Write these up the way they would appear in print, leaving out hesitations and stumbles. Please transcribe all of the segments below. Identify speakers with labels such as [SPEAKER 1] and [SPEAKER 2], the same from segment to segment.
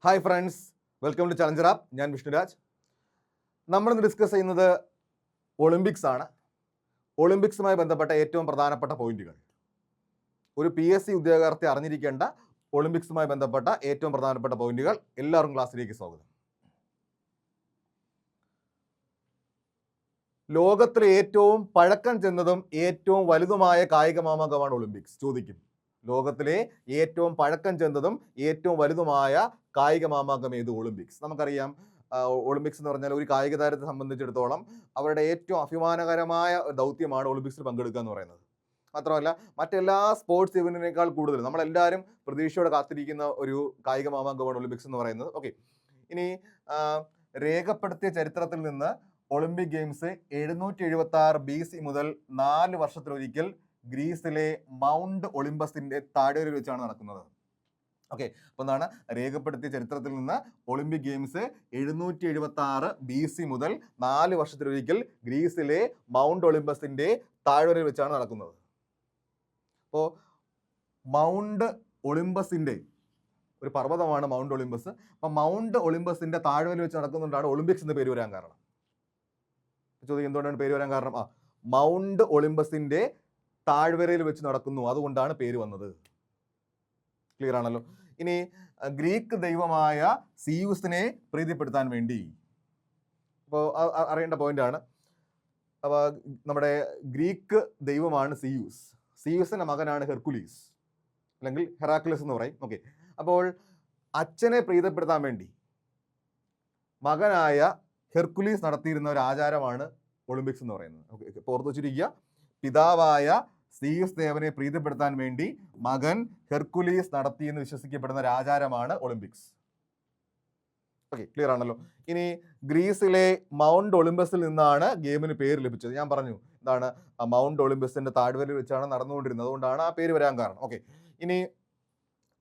[SPEAKER 1] Hi friends, welcome to challenger app. ഞാൻ വിഷ്ണുരാജ്. നമ്മളിന്ന് discuss ചെയ്യുന്നത് ഒളിമ്പിക്സ് ആണ്. ഒളിമ്പിക്സുമായി ബന്ധപ്പെട്ട ഏറ്റവും പ്രധാനപ്പെട്ട പോയിന്റുകൾ. ഒരു PSC ഉദ്യോഗാർത്ഥി അറിഞ്ഞിരിക്കേണ്ട ഒളിമ്പിക്സുമായി ബന്ധപ്പെട്ട ഏറ്റവും പ്രധാനപ്പെട്ട പോയിന്റുകൾ. എല്ലാവർക്കും ക്ലാസ്സിലേക്ക് സ്വാഗതം. ലോകത്തിലെ ഏറ്റവും പഴക്കം ചെന്നതും ഏറ്റവും വലുതുമായ കായിക മാമാങ്കമാണ് ഒളിമ്പിക്സ്. ചോദിക്കും, ലോകത്തിലെ ഏറ്റവും പഴക്കം ചെന്നതും ഏറ്റവും വലുതുമായ കായിക മാമാങ്കം ഏത്? ഒളിമ്പിക്സ്. നമുക്കറിയാം, ഒളിമ്പിക്സ് എന്ന് പറഞ്ഞാൽ ഒരു കായിക താരത്തെ സംബന്ധിച്ചിടത്തോളം അവരുടെ ഏറ്റവും അഭിമാനകരമായ ദൗത്യമാണ് ഒളിമ്പിക്സിൽ പങ്കെടുക്കുക എന്ന് പറയുന്നത്. മാത്രമല്ല, മറ്റെല്ലാ സ്പോർട്സ് ഇവന്റിനേക്കാൾ കൂടുതൽ നമ്മളെല്ലാവരും പ്രതീക്ഷയോടെ കാത്തിരിക്കുന്ന ഒരു കായിക മാമാങ്കമാണ് ഒളിമ്പിക്സ് എന്ന് പറയുന്നത്. ഓക്കെ, ഇനി രേഖപ്പെടുത്തിയ ചരിത്രത്തിൽ നിന്ന് ഒളിമ്പിക് ഗെയിംസ് 776 BC മുതൽ 4 വർഷത്തിലൊരിക്കൽ ഗ്രീസിലെ മൗണ്ട് ഒളിമ്പസിന്റെ താഴ്വരയിൽ വെച്ചാണ് നടക്കുന്നത്. ഓക്കെ, അപ്പോൾ എന്താണ് രേഖപ്പെടുത്തിയ ചരിത്രത്തിൽ നിന്ന് ഒളിമ്പിക് ഗെയിംസ് 776 BC മുതൽ 4 വർഷത്തിലൊരിക്കൽ ഗ്രീസിലെ മൗണ്ട് ഒളിമ്പസിന്റെ താഴ്വരയിൽ വെച്ചാണ് നടക്കുന്നത്. അപ്പോൾ മൗണ്ട് ഒളിമ്പസിന്റെ ഒരു പർവ്വതമാണ് മൗണ്ട് ഒളിമ്പസ്. അപ്പം മൗണ്ട് ഒളിമ്പസിന്റെ താഴ്വരയിൽ വെച്ച് നടക്കുന്നുണ്ടാണ് ഒളിമ്പിക്സ് എന്ന് പേര് വരാൻ കാരണം. ചോദിക്കും, എന്തുകൊണ്ടാണ് പേര് വരാൻ കാരണം? മൗണ്ട് ഒളിമ്പസിന്റെ താഴ്വരയിൽ വെച്ച് നടക്കുന്നു, അതുകൊണ്ടാണ് പേര് വന്നത്. ക്ലിയർ ആണല്ലോ. ഇനി ഗ്രീക്ക് ദൈവമായ സിയൂസിനെ പ്രീതിപ്പെടുത്താൻ വേണ്ടി, അപ്പോൾ അറിയേണ്ട പോയിന്റ് ആണ്. അപ്പോൾ നമ്മുടെ ഗ്രീക്ക് ദൈവമാണ് സിയൂസ്. സിയൂസിന്റെ മകനാണ് ഹെർക്കുലീസ്, അല്ലെങ്കിൽ ഹെറാക്ലിസ് എന്ന് പറയും. ഓക്കെ, അപ്പോൾ അച്ഛനെ പ്രീതിപ്പെടുത്താൻ വേണ്ടി മകനായ ഹെർക്കുലീസ് നടത്തിയിരുന്ന ഒരു ആചാരമാണ് ഒളിമ്പിക്സ് എന്ന് പറയുന്നത്. ഓക്കെ, ഓർത്ത് വെച്ചിരിക്കുക, പിതാവായ സിയൂസ് ദേവനെ പ്രീതിപ്പെടുത്താൻ വേണ്ടി മകൻ ഹെർക്കുലീസ് നടത്തിയെന്ന് വിശ്വസിക്കപ്പെടുന്ന ഒരു ആചാരമാണ് ഒളിമ്പിക്സ്. ഓക്കെ, ക്ലിയർ ആണല്ലോ. ഇനി ഗ്രീസിലെ മൗണ്ട് ഒളിമ്പസിൽ നിന്നാണ് ഗെയിമിന് പേര് ലഭിച്ചത്. ഞാൻ പറഞ്ഞു, എന്താണ് മൗണ്ട് ഒളിമ്പസിന്റെ താഴ്വരയിൽ വെച്ചാണ് നടന്നുകൊണ്ടിരുന്നത്, അതുകൊണ്ടാണ് ആ പേര് വരാൻ കാരണം. ഓക്കെ, ഇനി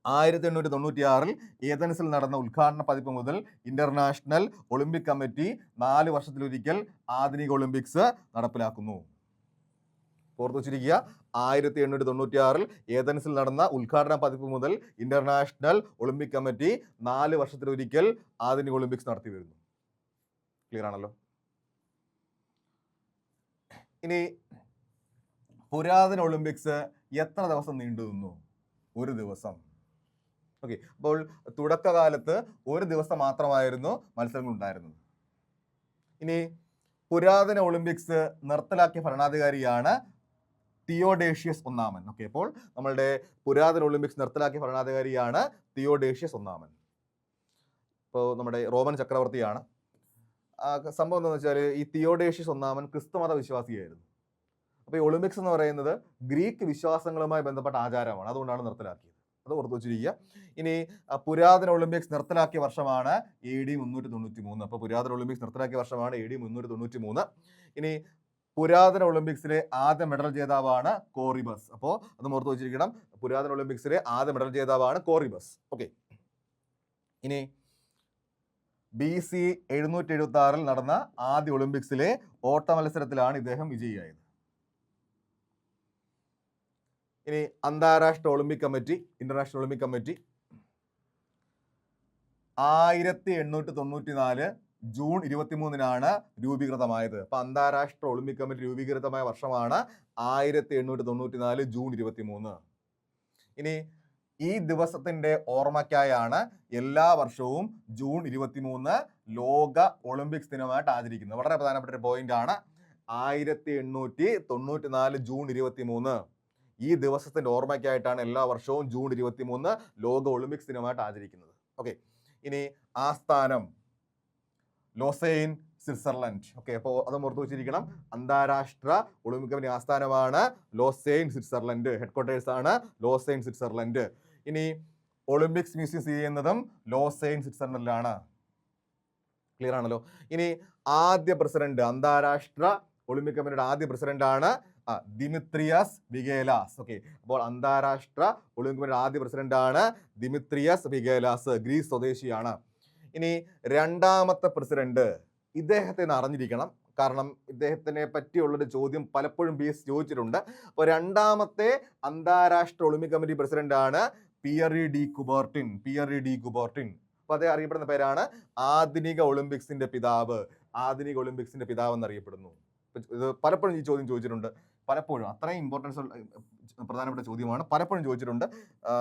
[SPEAKER 1] 1896 ഏതൻസിൽ നടന്ന ഉദ്ഘാടന പതിപ്പ് മുതൽ ഇന്റർനാഷണൽ ഒളിമ്പിക് കമ്മിറ്റി 4 വർഷത്തിലൊരിക്കൽ ആധുനിക ഒളിമ്പിക്സ് നടപ്പിലാക്കുന്നു. ഓർത്തു വച്ചിരിക്കുക, 1896 ഏതൻസിൽ നടന്ന ഉദ്ഘാടന പതിപ്പ് മുതൽ ഇന്റർനാഷണൽ ഒളിമ്പിക് കമ്മിറ്റി 4 വർഷത്തിലൊരിക്കൽ ആധുനിക ഒളിമ്പിക്സ് നടത്തി വരുന്നു. ക്ലിയർ ആണല്ലോ. ഇനി പുരാതന ഒളിമ്പിക്സ് എത്ര ദിവസം നീണ്ടു നിന്നു? 1 ദിവസം. ഓക്കെ, അപ്പോൾ തുടക്കകാലത്ത് 1 ദിവസം മാത്രമായിരുന്നു മത്സരങ്ങൾ ഉണ്ടായിരുന്നത്. ഇനി പുരാതന ഒളിമ്പിക്സ് നിർത്തലാക്കിയ ഭരണാധികാരിയാണ് തിയോഡേഷ്യസ് ഒന്നാമൻ. ഓക്കെ, അപ്പോൾ നമ്മളുടെ പുരാതന ഒളിമ്പിക്സ് നിർത്തലാക്കിയ ഭരണാധികാരിയാണ് തിയോഡേഷ്യസ് ഒന്നാമൻ. ഇപ്പോൾ നമ്മുടെ റോമൻ ചക്രവർത്തിയാണ്. സംഭവം എന്താണെന്ന് വെച്ചാൽ, ഈ തിയോഡേഷ്യസ് ഒന്നാമൻ ക്രിസ്തുമത വിശ്വാസിയായിരുന്നു. അപ്പോൾ ഈ ഒളിമ്പിക്സ് എന്ന് പറയുന്നത് ഗ്രീക്ക് വിശ്വാസങ്ങളുമായി ബന്ധപ്പെട്ട ആചാരമാണ്, അതുകൊണ്ടാണ് നിർത്തലാക്കിയത്. അത് ഓർത്ത് വെച്ചിരിക്കുക. ഇനി പുരാതന ഒളിമ്പിക്സ് നിർത്തലാക്കിയ വർഷമാണ് AD 393. അപ്പോൾ പുരാതന ഒളിമ്പിക്സ് നിർത്തലാക്കിയ വർഷമാണ് AD 393. ഇനി പുരാതന ഒളിമ്പിക്സിലെ ആദ്യ മെഡൽ ജേതാവാണ് കോറിബസ്. അപ്പോൾ അത് ഓർത്ത് വെച്ചിരിക്കണം, പുരാതന ഒളിമ്പിക്സിലെ ആദ്യ മെഡൽ ജേതാവാണ് കോറിബസ്. ഓക്കെ, ഇനി BC 776 നടന്ന ആദ്യ ഒളിമ്പിക്സിലെ ഓട്ട മത്സരത്തിലാണ് ഇദ്ദേഹം വിജയിയായത്. ഇനി അന്താരാഷ്ട്ര Olympic committee, international Olympic committee 1894 June 23 രൂപീകൃതമായത്. അപ്പൊ അന്താരാഷ്ട്ര ഒളിമ്പിക് കമ്മിറ്റി രൂപീകൃതമായ വർഷമാണ് 1894 ജൂൺ 23. ഇനി ഈ ദിവസത്തിന്റെ ഓർമ്മയ്ക്കായാണ് എല്ലാ വർഷവും ജൂൺ 23 ലോക ഒളിമ്പിക്സ് ദിനമായിട്ട് ആചരിക്കുന്നത്. വളരെ പ്രധാനപ്പെട്ട ഒരു പോയിന്റ് ആണ്. 1894 ജൂൺ 23 ഈ ദിവസത്തിന്റെ ഓർമ്മയ്ക്കായിട്ടാണ് എല്ലാ വർഷവും ജൂൺ 23 ലോക ഒളിമ്പിക്സ് ദിനമായിട്ട് ആചരിക്കുന്നത്. ഓക്കെ, ഇനി ആസ്ഥാനം ലോസെയ്ൻ, സ്വിറ്റ്സർലൻഡ്. ഓക്കെ, അപ്പോൾ അത് ഓർത്ത് വെച്ചിരിക്കണം, അന്താരാഷ്ട്ര ഒളിമ്പിക് കമ്മിറ്റി ആസ്ഥാനമാണ് ലോസെയ്ൻ, സ്വിറ്റ്സർലൻഡ്. ഹെഡ്ക്വാർട്ടേഴ്സ് ആണ് ലോസെയ്ൻ, സ്വിറ്റ്സർലൻഡ്. ഇനി ഒളിമ്പിക്സ് മ്യൂസിയം സ്ഥിതി ചെയ്യുന്നതും ലോസെയ്ൻ, സ്വിറ്റ്സർലൻഡിലാണ്. ക്ലിയർ ആണല്ലോ. ഇനി ആദ്യ പ്രസിഡന്റ്, അന്താരാഷ്ട്ര ഒളിമ്പിക് കമ്മിറ്റിയുടെ ആദ്യ പ്രസിഡന്റ് ആണ് ദിമിത്രിയസ് വിഗേലാസ്. ഓക്കെ, അപ്പോൾ അന്താരാഷ്ട്ര ഒളിമ്പിക് കമ്മിറ്റിയുടെ ആദ്യ പ്രസിഡന്റ് ആണ് ദിമിത്രിയസ് വിഗേലാസ്, ഗ്രീസ് സ്വദേശിയാണ്. ഇനി രണ്ടാമത്തെ പ്രസിഡന്റ്, ഇദ്ദേഹത്തെ അറിഞ്ഞിരിക്കണം, കാരണം ഇദ്ദേഹത്തിനെ പറ്റിയുള്ളൊരു ചോദ്യം പലപ്പോഴും BS ചോദിച്ചിട്ടുണ്ട്. അപ്പോൾ രണ്ടാമത്തെ അന്താരാഷ്ട്ര ഒളിമ്പിക് കമ്മിറ്റി പ്രസിഡന്റ് ആണ് പിയറി ഡി കുബർട്ടിൻ. അപ്പോൾ അദ്ദേഹം അറിയപ്പെടുന്ന പേരാണ് ആധുനിക ഒളിമ്പിക്സിന്റെ പിതാവ്. ആധുനിക ഒളിമ്പിക്സിന്റെ പിതാവ് എന്നറിയപ്പെടുന്നു. ഇത് പലപ്പോഴും ഈ ചോദ്യം ചോദിച്ചിട്ടുണ്ട്. പലപ്പോഴും അത്രയും ഇമ്പോർട്ടൻസ് പ്രധാനപ്പെട്ട ചോദ്യമാണ്. പലപ്പോഴും ചോദിച്ചിട്ടുണ്ട്.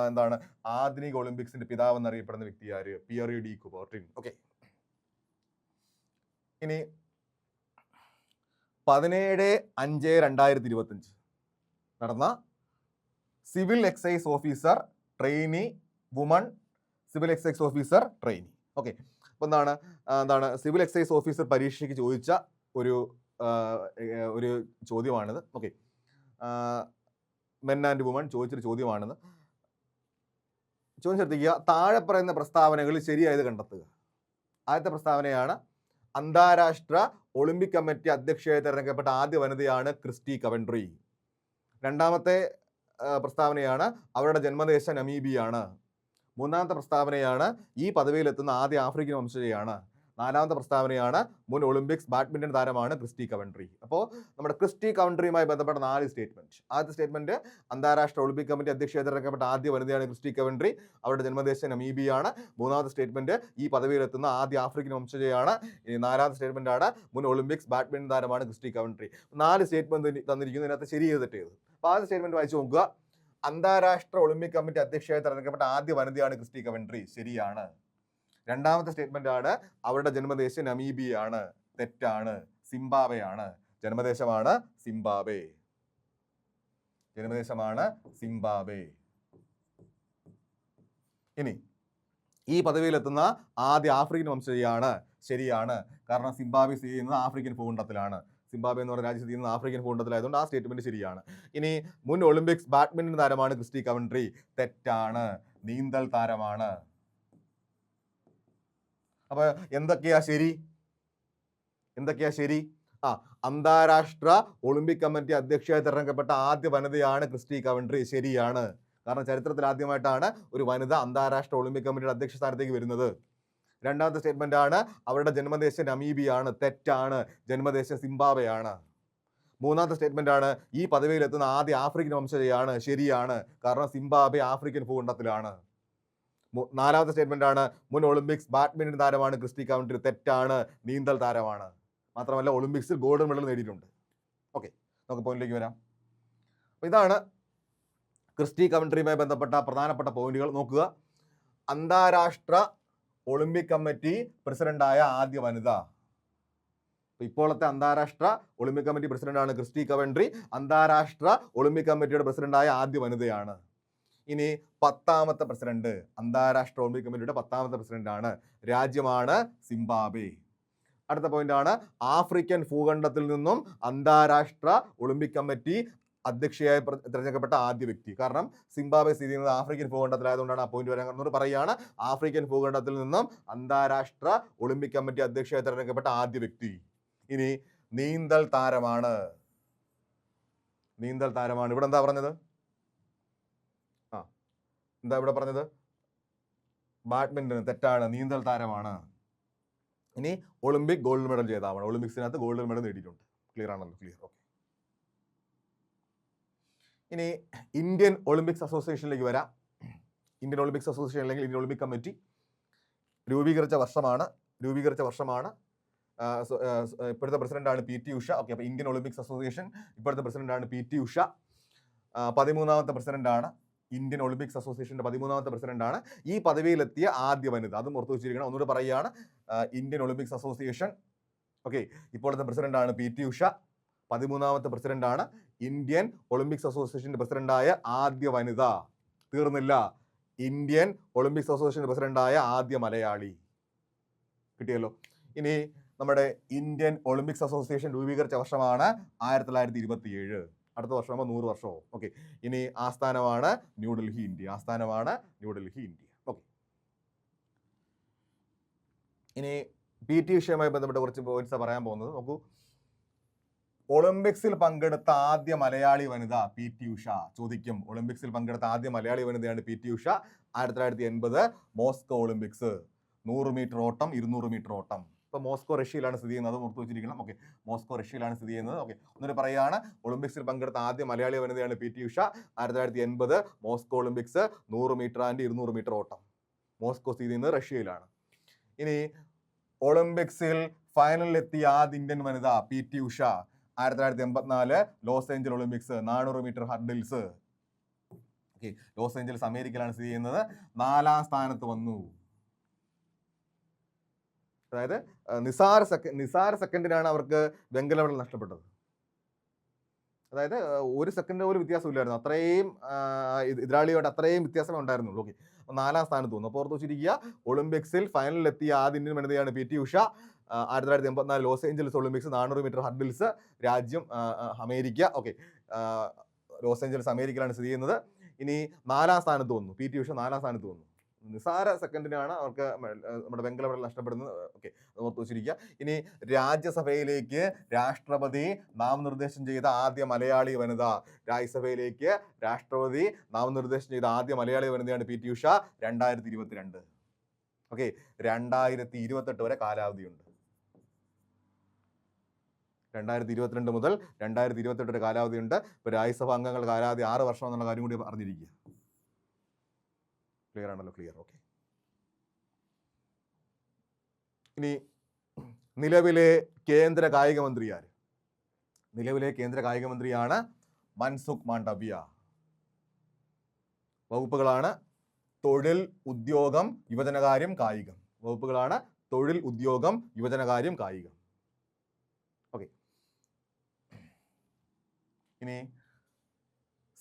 [SPEAKER 1] എന്താണ് ആധുനിക ഒളിമ്പിക്സിന്റെ പിതാവ് എന്നറിയപ്പെടുന്ന വ്യക്തി ആര്? Pierre de Coubertin. ഓക്കെ, ഇനി 17/5/2025 നടന്ന civil excise officer trainee woman civil excise officer trainee. Okay, അപ്പോൾ എന്താണ് സിവിൽ എക്സൈസ് ഓഫീസർ പരീക്ഷയ്ക്ക് ചോദിച്ച ഒരു ചോദ്യമാണിത്. ഓക്കെ, മെൻ ആൻഡ് വുമൺ ചോദിച്ചൊരു ചോദ്യമാണിത്. ചോദ്യം ശ്രദ്ധിക്കുക. താഴെ പറയുന്ന പ്രസ്താവനകളിൽ ശരിയായത് കണ്ടെത്തുക. ആദ്യത്തെ പ്രസ്താവനയാണ് അന്താരാഷ്ട്ര ഒളിമ്പിക് കമ്മിറ്റി അധ്യക്ഷയായി തിരഞ്ഞെടുക്കപ്പെട്ട ആദ്യ വനിതയാണ് ക്രിസ്റ്റി കവൻട്രി. രണ്ടാമത്തെ പ്രസ്താവനയാണ് അവരുടെ ജന്മദേശം നമീബിയാണ്. മൂന്നാമത്തെ പ്രസ്താവനയാണ് ഈ പദവിയിലെത്തുന്ന ആദ്യ ആഫ്രിക്കൻ വംശജയാണ്. നാലാമത്തെ പ്രസ്താവനയാണ് മുൻ ഒളിമ്പിക്സ് ബാഡ്മിന്റൺ താരമാണ് ക്രിസ്റ്റി കവൻട്രി. അപ്പോൾ നമ്മുടെ ക്രിസ്റ്റി കവൻട്രിയുമായി ബന്ധപ്പെട്ട 4 സ്റ്റേറ്റ്മെന്റ്. ആദ്യത്തെ സ്റ്റേറ്റ്മെന്റ് അന്താരാഷ്ട്ര ഒളിമ്പിക് കമ്മിറ്റി അധ്യക്ഷയായി തിരഞ്ഞെടുക്കപ്പെട്ട ആദ്യ വനിതയാണ് ക്രിസ്റ്റി കവൻട്രി, അവരുടെ ജന്മദേശം നമീബിയാണ്. മൂന്നാമത്തെ സ്റ്റേറ്റ്മെന്റ് ഈ പദവിയിലെത്തുന്ന ആദ്യ ആഫ്രിക്കൻ വംശജയാണ്. ഇനി നാലാമത്തെ സ്റ്റേറ്റ്മെന്റ് ആണ് മുൻ ഒളിമ്പിക്സ് ബാഡ്മിന്റൺ താരമാണ് ക്രിസ്റ്റി കവൻട്രി. 4 സ്റ്റേറ്റ്മെന്റ് തന്നിരിക്കുന്നു. ഇതിനകത്ത് ശരി ചെയ്ത് തെറ്റ് ചെയ്ത്. അപ്പോൾ ആദ്യ സ്റ്റേറ്റ്മെന്റ് വായിച്ചു നോക്കുക. അന്താരാഷ്ട്ര ഒളിമ്പിക് കമ്മിറ്റി അധ്യക്ഷയായി തിരഞ്ഞെടുക്കപ്പെട്ട ആദ്യ വനിതയാണ് ക്രിസ്റ്റി കവൻട്രി, ശരിയാണ്. രണ്ടാമത്തെ സ്റ്റേറ്റ്മെന്റ് ആണ് അവരുടെ ജന്മദേശം നമീബിയാണ്, തെറ്റാണ്. സിംബാബ്വേയാണ്. ജന്മദേശമാണ് സിംബാബ്വെ. ജന്മദേശമാണ് സിംബാബ്വെ. ഇനി ഈ പദവിയിലെത്തുന്ന ആദ്യ ആഫ്രിക്കൻ വംശജയാണ്, ശരിയാണ്. കാരണം സിംബാബ്വെ സ്ഥിതി ചെയ്യുന്നത് ആഫ്രിക്കൻ ഭൂഖണ്ഡത്തിലാണ്. സിംബാബ്വെ എന്ന് പറയുന്ന രാജ്യം സ്ഥിതി ചെയ്യുന്നത് ആഫ്രിക്കൻ ഭൂഖണ്ഡത്തിലായതുകൊണ്ട് ആ സ്റ്റേറ്റ്മെന്റ് ശരിയാണ്. ഇനി മുൻ ഒളിമ്പിക്സ് ബാഡ്മിന്റൺ താരമാണ് ക്രിസ്റ്റി കവൻട്രി, തെറ്റാണ്. നീന്തൽ താരമാണ്. അപ്പൊ എന്തൊക്കെയാ ശരി? അന്താരാഷ്ട്ര ഒളിമ്പിക് കമ്മിറ്റി അധ്യക്ഷയായി തിരഞ്ഞെടുക്കപ്പെട്ട ആദ്യ വനിതയാണ് ക്രിസ്റ്റി കവൻട്രി, ശരിയാണ്. കാരണം ചരിത്രത്തിൽ ആദ്യമായിട്ടാണ് ഒരു വനിത അന്താരാഷ്ട്ര ഒളിമ്പിക് കമ്മിറ്റിയുടെ അധ്യക്ഷ സ്ഥാനത്തേക്ക് വരുന്നത്. രണ്ടാമത്തെ സ്റ്റേറ്റ്മെന്റ് ആണ് അവരുടെ ജന്മദേശം നമീബിയാണ്, തെറ്റാണ്. ജന്മദേശം സിംബാബ്വേയാണ്. മൂന്നാമത്തെ സ്റ്റേറ്റ്മെന്റ് ആണ് ഈ പദവിയിലെത്തുന്ന ആദ്യ ആഫ്രിക്കൻ വംശജയാണ്, ശരിയാണ്. കാരണം സിംബാബ്വെ ആഫ്രിക്കൻ ഭൂഖണ്ഡത്തിലാണ്. നാലാമത്തെ സ്റ്റേറ്റ്മെന്റ് ആണ് മുൻ ഒളിമ്പിക്സ് ബാഡ്മിന്റൺ താരമാണ് ക്രിസ്റ്റി കവൻട്രി, തെറ്റാണ്. നീന്തൽ താരമാണ്. മാത്രമല്ല ഒളിമ്പിക്സിൽ ഗോൾഡൻ മെഡൽ നേടിയിട്ടുണ്ട്. ഓക്കെ, നമുക്ക് പോയിന്റിലേക്ക് വരാം. അപ്പോൾ ഇതാണ് ക്രിസ്റ്റി കവൻട്രിയുമായി ബന്ധപ്പെട്ട പ്രധാനപ്പെട്ട പോയിന്റുകൾ. നോക്കുക. അന്താരാഷ്ട്ര ഒളിമ്പിക് കമ്മിറ്റി പ്രസിഡന്റായ ആദ്യ വനിത. ഇപ്പോഴത്തെ അന്താരാഷ്ട്ര ഒളിമ്പിക് കമ്മിറ്റി പ്രസിഡന്റാണ് ക്രിസ്റ്റി കവൻട്രി. അന്താരാഷ്ട്ര ഒളിമ്പിക് കമ്മിറ്റിയുടെ പ്രസിഡന്റായ ആദ്യ വനിതയാണ്. ഇനി 10ാമത്തെ പ്രസിഡന്റ്, അന്താരാഷ്ട്ര ഒളിമ്പിക് കമ്മിറ്റിയുടെ 10ാമത്തെ പ്രസിഡന്റാണ്. രാജ്യമാണ് സിംബാബ്വെ. അടുത്ത പോയിന്റ് ആണ് ആഫ്രിക്കൻ ഭൂഖണ്ഡത്തിൽ നിന്നും അന്താരാഷ്ട്ര ഒളിമ്പിക് കമ്മിറ്റി അധ്യക്ഷയായി തിരഞ്ഞെടുക്കപ്പെട്ട ആദ്യ വ്യക്തി. കാരണം സിംബാബ്വെ സ്ഥിതി ചെയ്യുന്നത് ആഫ്രിക്കൻ ഭൂഖണ്ഡത്തിലായതുകൊണ്ടാണ് ആ പോയിന്റ് വരാൻ കാരണം. പറയുകയാണ് ആഫ്രിക്കൻ ഭൂഖണ്ഡത്തിൽ നിന്നും അന്താരാഷ്ട്ര ഒളിമ്പിക് കമ്മിറ്റി അധ്യക്ഷയായി തിരഞ്ഞെടുക്കപ്പെട്ട ആദ്യ വ്യക്തി. ഇനി നീന്തൽ താരമാണ്. ഇവിടെ എന്താ പറഞ്ഞത്? ഇവിടെ പറഞ്ഞത് ബാഡ്മിന്റൺ, തെറ്റാണ്. നീന്തൽ താരമാണ്. ഇനി ഒളിമ്പിക് ഗോൾഡ് മെഡൽ ജേതാവാണ്. ഒളിമ്പിക്സിനകത്ത് ഗോൾഡ് മെഡൽ നേടിയിട്ടുണ്ട്. ക്ലിയർ ആണല്ലോ? ക്ലിയർ. ഓക്കെ, ഇനി ഇന്ത്യൻ ഒളിമ്പിക്സ് അസോസിയേഷനിലേക്ക് വരാം. ഇന്ത്യൻ ഒളിമ്പിക്സ് അസോസിയേഷൻ അല്ലെങ്കിൽ ഇന്ത്യൻ ഒളിമ്പിക് കമ്മിറ്റി രൂപീകരിച്ച വർഷമാണ് ഇപ്പോഴത്തെ പ്രസിഡന്റാണ് PT ഉഷ. ഓക്കെ, അപ്പോൾ ഇന്ത്യൻ ഒളിമ്പിക്സ് അസോസിയേഷൻ ഇപ്പോഴത്തെ പ്രസിഡന്റാണ് PT ഉഷ. 13ാമത്തെ പ്രസിഡന്റാണ് ഇന്ത്യൻ ഒളിമ്പിക്സ് അസോസിയേഷന്റെ 13ാമത്തെ പ്രസിഡന്റാണ്. ഈ പദവിയിലെത്തിയ ആദ്യ വനിത. അതും ഓർത്തു വെച്ചിരിക്കണം. ഒന്നുകൂടെ പറയുകയാണ്, ഇന്ത്യൻ ഒളിമ്പിക്സ് അസോസിയേഷൻ. ഓക്കെ, ഇപ്പോഴത്തെ പ്രസിഡന്റാണ് PT ഉഷ. 13ാമത്തെ പ്രസിഡന്റാണ് ഇന്ത്യൻ ഒളിമ്പിക്സ് അസോസിയേഷന്റെ പ്രസിഡന്റായ ആദ്യ വനിത. തീർന്നില്ല, ഇന്ത്യൻ ഒളിമ്പിക്സ് അസോസിയേഷന്റെ പ്രസിഡന്റായ ആദ്യ മലയാളി. കിട്ടിയല്ലോ. ഇനി നമ്മുടെ ഇന്ത്യൻ ഒളിമ്പിക്സ് അസോസിയേഷൻ രൂപീകരിച്ച വർഷമാണ് 1927. അടുത്ത വർഷമാകുമ്പോൾ 100 വർഷമോ. ഓക്കെ, ഇനി ആസ്ഥാനമാണ് ന്യൂഡൽഹി, ഇന്ത്യ. ഓക്കെ, ഇനി PT ഉഷയുമായി ബന്ധപ്പെട്ട കുറച്ച് പോയിന്റ്സ് പറയാൻ പോകുന്നത്. നോക്കൂ. ഒളിമ്പിക്സിൽ പങ്കെടുത്ത ആദ്യ മലയാളി വനിത PT ഉഷ. ചോദിക്കും, ഒളിമ്പിക്സിൽ പങ്കെടുത്ത ആദ്യ മലയാളി വനിതയാണ് PT Usha. 1980 Moscow Olympics. 100 metre ഓട്ടം, 200 മീറ്റർ ഓട്ടം. ഇപ്പോൾ മോസ്കോ റഷ്യയിലാണ് സ്ഥിതി ചെയ്യുന്നത്. അത് ഓർത്തു വെച്ചിരിക്കണം. ഓക്കെ, മോസ്കോ റഷ്യയിലാണ് സ്ഥിതി ചെയ്യുന്നത്. ഓക്കെ, ഒന്നിട്ട് പറയുകയാണ്, ഒളിമ്പിക്സിൽ പങ്കെടുത്ത ആദ്യ മലയാളി വനിതയാണ് PT Usha. 1980 Moscow Olympics. 100 metre and 200 metre ഓട്ടം. മോസ്കോ സ്ഥിതി ചെയ്യുന്നത് റഷ്യയിലാണ്. ഇനി ഒളിമ്പിക്സിൽ ഫൈനലിൽ എത്തിയ ആദ്യ ഇന്ത്യൻ വനിത PT Usha. 1984 Los Angeles Olympics 400 metre hurdles. Los Angeles അമേരിക്കയിലാണ് സ്ഥിതി ചെയ്യുന്നത്. 4ാം സ്ഥാനത്ത് വന്നു. അതായത് നിസാര സെക്കൻഡിനാണ് അവർക്ക് വെങ്കല മെഡൽ നഷ്ടപ്പെട്ടത്. അതായത് 1 സെക്കൻഡ് പോലും വ്യത്യാസമില്ലായിരുന്നു. അത്രയും എതിരാളിയോട് അത്രയും വ്യത്യാസമേ ഉണ്ടായിരുന്നുള്ളൂ. ഓക്കെ, 4ാം സ്ഥാനത്ത് വന്നു. അപ്പോൾ ഓർത്ത് വെച്ചിരിക്കുക, ഒളിമ്പിക്സിൽ ഫൈനലിൽ എത്തിയ ആദ്യ ഇന്ത്യൻ വനിതയാണ് PT Usha. 1984 Los Angeles Olympics 400 metre hurdles, രാജ്യം അമേരിക്ക. ഓക്കെ, ലോസ് ഏഞ്ചൽസ് അമേരിക്കയിലാണ് സ്ഥിതി ചെയ്യുന്നത്. ഇനി 4ാം സ്ഥാനത്ത് വന്നു. PT ഉഷ 4ാം സ്ഥാനത്ത് വന്നു. നിസാര സെക്കൻഡിനാണ് അവർക്ക് നമ്മുടെ വെങ്കല മെഡൽ നഷ്ടപ്പെടുന്നത്. ഓക്കെ, അത് ഓർത്ത് വെച്ചിരിക്കുക. ഇനി രാജ്യസഭയിലേക്ക് രാഷ്ട്രപതി നാമനിർദ്ദേശം ചെയ്ത ആദ്യ മലയാളി വനിത. രാജ്യസഭയിലേക്ക് രാഷ്ട്രപതി നാമനിർദ്ദേശം ചെയ്ത ആദ്യ മലയാളി വനിതയാണ് PT ഉഷ. 2022. ഓക്കെ, 2028 വരെ കാലാവധിയുണ്ട്. 2022 മുതൽ 2028 വരെ കാലാവധിയുണ്ട്. ഇപ്പോൾ രാജ്യസഭ അംഗങ്ങളുടെ കാലാവധി 6 വർഷം എന്നുള്ള കാര്യം കൂടി അറിഞ്ഞിരിക്കുക. ക്ലിയർ ആണല്ലോ? ക്ലിയർ. ഓക്കെ, ഇനി നിലവിലെ കേന്ദ്ര കായിക മന്ത്രി ആര്? നിലവിലെ കേന്ദ്ര കായിക മന്ത്രിയാണ് മൻസുഖ് മാണ്ഡവ്യ. വകുപ്പുകളാണ് തൊഴിൽ, ഉദ്യോഗം, യുവജനകാര്യം, കായികം. വകുപ്പുകളാണ് തൊഴിൽ, ഉദ്യോഗം, യുവജനകാര്യം, കായികം. ഓക്കെ, ഇനി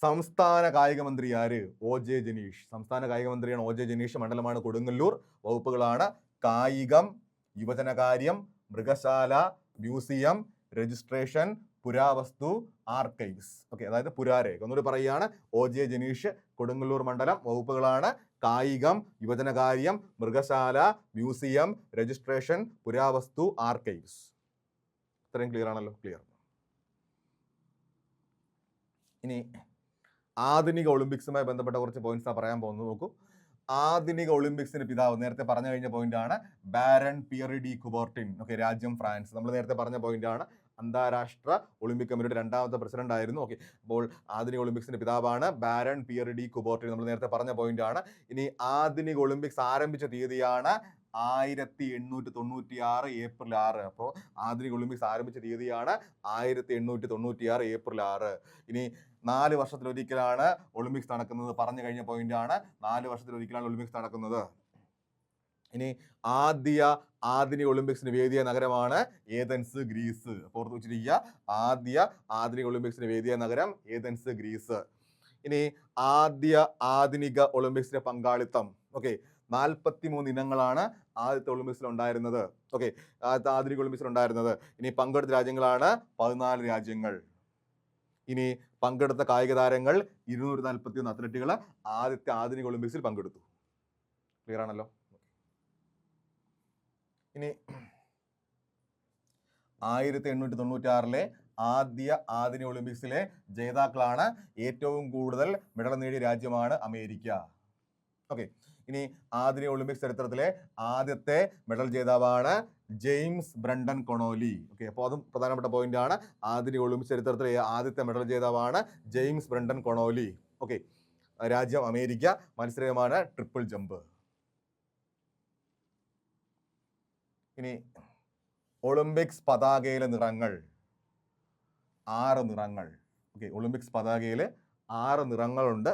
[SPEAKER 1] സംസ്ഥാന കായിക മന്ത്രി ആര്? OJ ജനീഷ്. സംസ്ഥാന കായിക മന്ത്രിയാണ് OJ ജനീഷ്. മണ്ഡലമാണ് കൊടുങ്ങല്ലൂർ. വകുപ്പുകളാണ് കായികം, യുവജനകാര്യം, മൃഗശാല, മ്യൂസിയം, രജിസ്ട്രേഷൻ, പുരാവസ്തു, ആർക്കൈവ്സ്. ഓക്കെ, അതായത് പുരാരേഖ. ഒന്നുകൂടി പറയുകയാണ്, OJ ജനീഷ്, കൊടുങ്ങല്ലൂർ മണ്ഡലം. വകുപ്പുകളാണ് കായികം, യുവജനകാര്യം, മൃഗശാല, മ്യൂസിയം, രജിസ്ട്രേഷൻ, പുരാവസ്തു, ആർക്കൈവ്സ്. ഇത്രയും ക്ലിയർ ആണല്ലോ? ക്ലിയർ. ഇനി ആധുനിക ഒളിമ്പിക്സുമായി ബന്ധപ്പെട്ട കുറച്ച് പോയിന്റ്സ് പറയാൻ പോകുന്നത്. നോക്കൂ, ആധുനിക ഒളിമ്പിക്സിന് പിതാവ് നേരത്തെ പറഞ്ഞു കഴിഞ്ഞ പോയിന്റ് ആണ് ബാരൺ പിയറി ഡി കുബോർട്ടിൻ. ഓക്കെ, രാജ്യം ഫ്രാൻസ്. നമ്മൾ നേരത്തെ പറഞ്ഞ പോയിന്റ് ആണ്. അന്താരാഷ്ട്ര ഒളിമ്പിക് കമ്മിറ്റിയുടെ 2ാമത്തെ പ്രസിഡന്റ് ആയിരുന്നു. ഓക്കെ, അപ്പോൾ ആധുനിക ഒളിമ്പിക്സിന്റെ പിതാവാണ് ബാരൺ പിയറി ഡി കുബോർട്ടിൻ. നമ്മൾ നേരത്തെ പറഞ്ഞ പോയിന്റ് ആണ്. ഇനി ആധുനിക ഒളിമ്പിക്സ് ആരംഭിച്ച തീയതിയാണ് 1896 ഏപ്രിൽ 6. അപ്പോൾ ആധുനിക ഒളിമ്പിക്സ് ആരംഭിച്ച തീയതിയാണ് 1896 ഏപ്രിൽ 6. ഇനി 4 വർഷത്തിലൊരിക്കലാണ് ഒളിമ്പിക്സ് നടക്കുന്നത്. പറഞ്ഞു കഴിഞ്ഞ പോയിന്റ് ആണ്. 4 വർഷത്തിലൊരിക്കലാണ് ഒളിമ്പിക്സ് നടക്കുന്നത്. ഇനി ആധുനിക ഒളിമ്പിക്സിന് വേദിയ നഗരമാണ് ഏതൻസ്, ഗ്രീസ്. ഓർത്ത് വെച്ചിരിക്കുക, ആധുനിക ഒളിമ്പിക്സിന് വേദിയ നഗരം ഏതൻസ്, ഗ്രീസ്. ഇനി ആധുനിക ഒളിമ്പിക്സിന്റെ പങ്കാളിത്തം. ഓക്കെ, 43 ഇനങ്ങളാണ് ആദ്യത്തെ ഒളിമ്പിക്സിൽ ഉണ്ടായിരുന്നത്. ഓക്കെ, ആധുനിക ഒളിമ്പിക്സിൽ ഉണ്ടായിരുന്നത്. ഇനി പങ്കെടുത്ത രാജ്യങ്ങളാണ് 14 രാജ്യങ്ങൾ. ഇനി പങ്കെടുത്ത കായിക താരങ്ങൾ 241 അത്ലറ്റുകൾ ആദ്യത്തെ ആധുനിക ഒളിമ്പിക്സിൽ പങ്കെടുത്തു. ക്ലിയർ ആണല്ലോ? ഇനി 1896 ആദ്യ ആധുനിക ഒളിമ്പിക്സിലെ ജേതാക്കളാണ്. ഏറ്റവും കൂടുതൽ മെഡൽ നേടിയ രാജ്യമാണ് അമേരിക്ക. ഓക്കെ, ഇനി ആധുനിക ഒളിമ്പിക്സ് ചരിത്രത്തിലെ ആദ്യത്തെ മെഡൽ ജേതാവാണ് ജെയിംസ് ബ്രണ്ടൻ കൊണോലി. ഓക്കെ, അപ്പോൾ അതും പ്രധാനപ്പെട്ട പോയിന്റ് ആണ്. ആധുനിക ഒളിമ്പിക്സ് ചരിത്രത്തിലെ ആദ്യത്തെ മെഡൽ ജേതാവാണ് ജെയിംസ് ബ്രണ്ടൻ കൊണോലി. ഓക്കെ, രാജ്യം അമേരിക്ക. മത്സരമാണ് ട്രിപ്പിൾ ജമ്പ്. ഇനി ഒളിമ്പിക്സ് പതാകയിലെ നിറങ്ങൾ 6 നിറങ്ങൾ. ഓക്കെ, ഒളിമ്പിക്സ് പതാകയിൽ 6 നിറങ്ങളുണ്ട്,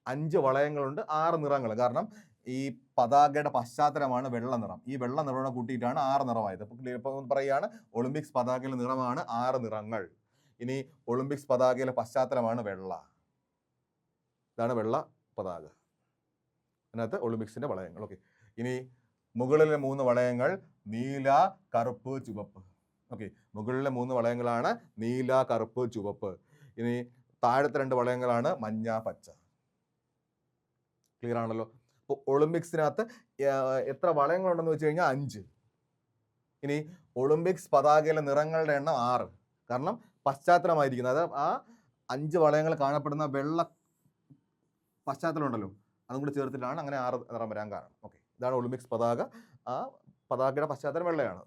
[SPEAKER 1] 5 വളയങ്ങളുണ്ട്, 6 നിറങ്ങൾ. കാരണം ഈ പതാകയുടെ പശ്ചാത്തലമാണ് വെള്ള നിറം. ഈ വെള്ള നിറം കൂട്ടിയിട്ടാണ് 6 നിറമായത്. അപ്പോൾ പറയുകയാണ് ഒളിമ്പിക്സ് പതാകയിലെ നിറമാണ് 6 നിറങ്ങൾ. ഇനി ഒളിമ്പിക്സ് പതാകയിലെ പശ്ചാത്തലമാണ് വെള്ള. ഇതാണ് വെള്ള പതാക. അതിനകത്ത് ഒളിമ്പിക്സിന്റെ വളയങ്ങൾ. ഓക്കെ, ഇനി മുകളിലെ 3 വളയങ്ങൾ നീല, കറുപ്പ്, ചുവപ്പ്. ഓക്കെ, മുകളിലെ 3 വളയങ്ങളാണ് നീല, കറുപ്പ്, ചുവപ്പ്. ഇനി താഴത്തെ 2 വളയങ്ങളാണ് മഞ്ഞ, പച്ച. ക്ലിയർ ആണല്ലോ? അപ്പോൾ ഒളിമ്പിക്സിനകത്ത് എത്ര വളയങ്ങളുണ്ടെന്ന് വെച്ച് കഴിഞ്ഞാൽ 5. ഇനി ഒളിമ്പിക്സ് പതാകയിലെ നിറങ്ങളുടെ എണ്ണം 6. കാരണം പശ്ചാത്തലമായിരിക്കുന്നത്, അത് ആ 5 വളയങ്ങൾ കാണപ്പെടുന്ന വെള്ള പശ്ചാത്തലം ഉണ്ടല്ലോ, അതും കൂടി ചേർത്തിട്ടാണ് അങ്ങനെ 6 നിറം വരാൻ കാരണം. ഓക്കെ, ഇതാണ് ഒളിമ്പിക്സ് പതാക. ആ പതാകയുടെ പശ്ചാത്തലം വെള്ളയാണ്.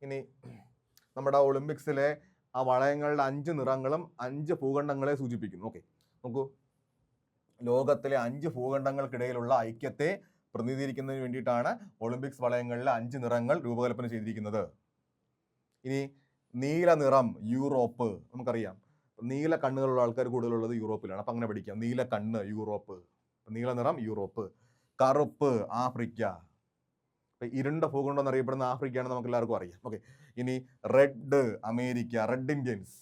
[SPEAKER 1] ഇനി നമ്മുടെ ഒളിമ്പിക്സിലെ ആ വളയങ്ങളുടെ 5 നിറങ്ങളും 5 ഭൂഖണ്ഡങ്ങളെ സൂചിപ്പിക്കുന്നു. ഓക്കെ, നോക്കൂ, ലോകത്തിലെ 5 ഭൂഖണ്ഡങ്ങൾക്കിടയിലുള്ള ഐക്യത്തെ പ്രതിനിധീകരിക്കുന്നതിന് വേണ്ടിയിട്ടാണ് ഒളിമ്പിക്സ് വളയങ്ങളിലെ 5 നിറങ്ങൾ രൂപകൽപ്പന ചെയ്തിരിക്കുന്നത്. ഇനി നീല നിറം യൂറോപ്പ്. നമുക്കറിയാം നീല കണ്ണുകളുള്ള ആൾക്കാർ കൂടുതലുള്ളത് യൂറോപ്പിലാണ്. അപ്പം അങ്ങനെ പഠിക്കാം. നീല കണ്ണ് യൂറോപ്പ്, നീല നിറം യൂറോപ്പ്. കറുപ്പ് ആഫ്രിക്ക. ഇരുണ്ട ഭൂഖണ്ഡം എന്നറിയപ്പെടുന്ന ആഫ്രിക്കയാണ് നമുക്ക് എല്ലാവർക്കും അറിയാം. ഓക്കെ. ഇനി റെഡ് അമേരിക്ക, റെഡ് ഇന്ത്യൻസ്.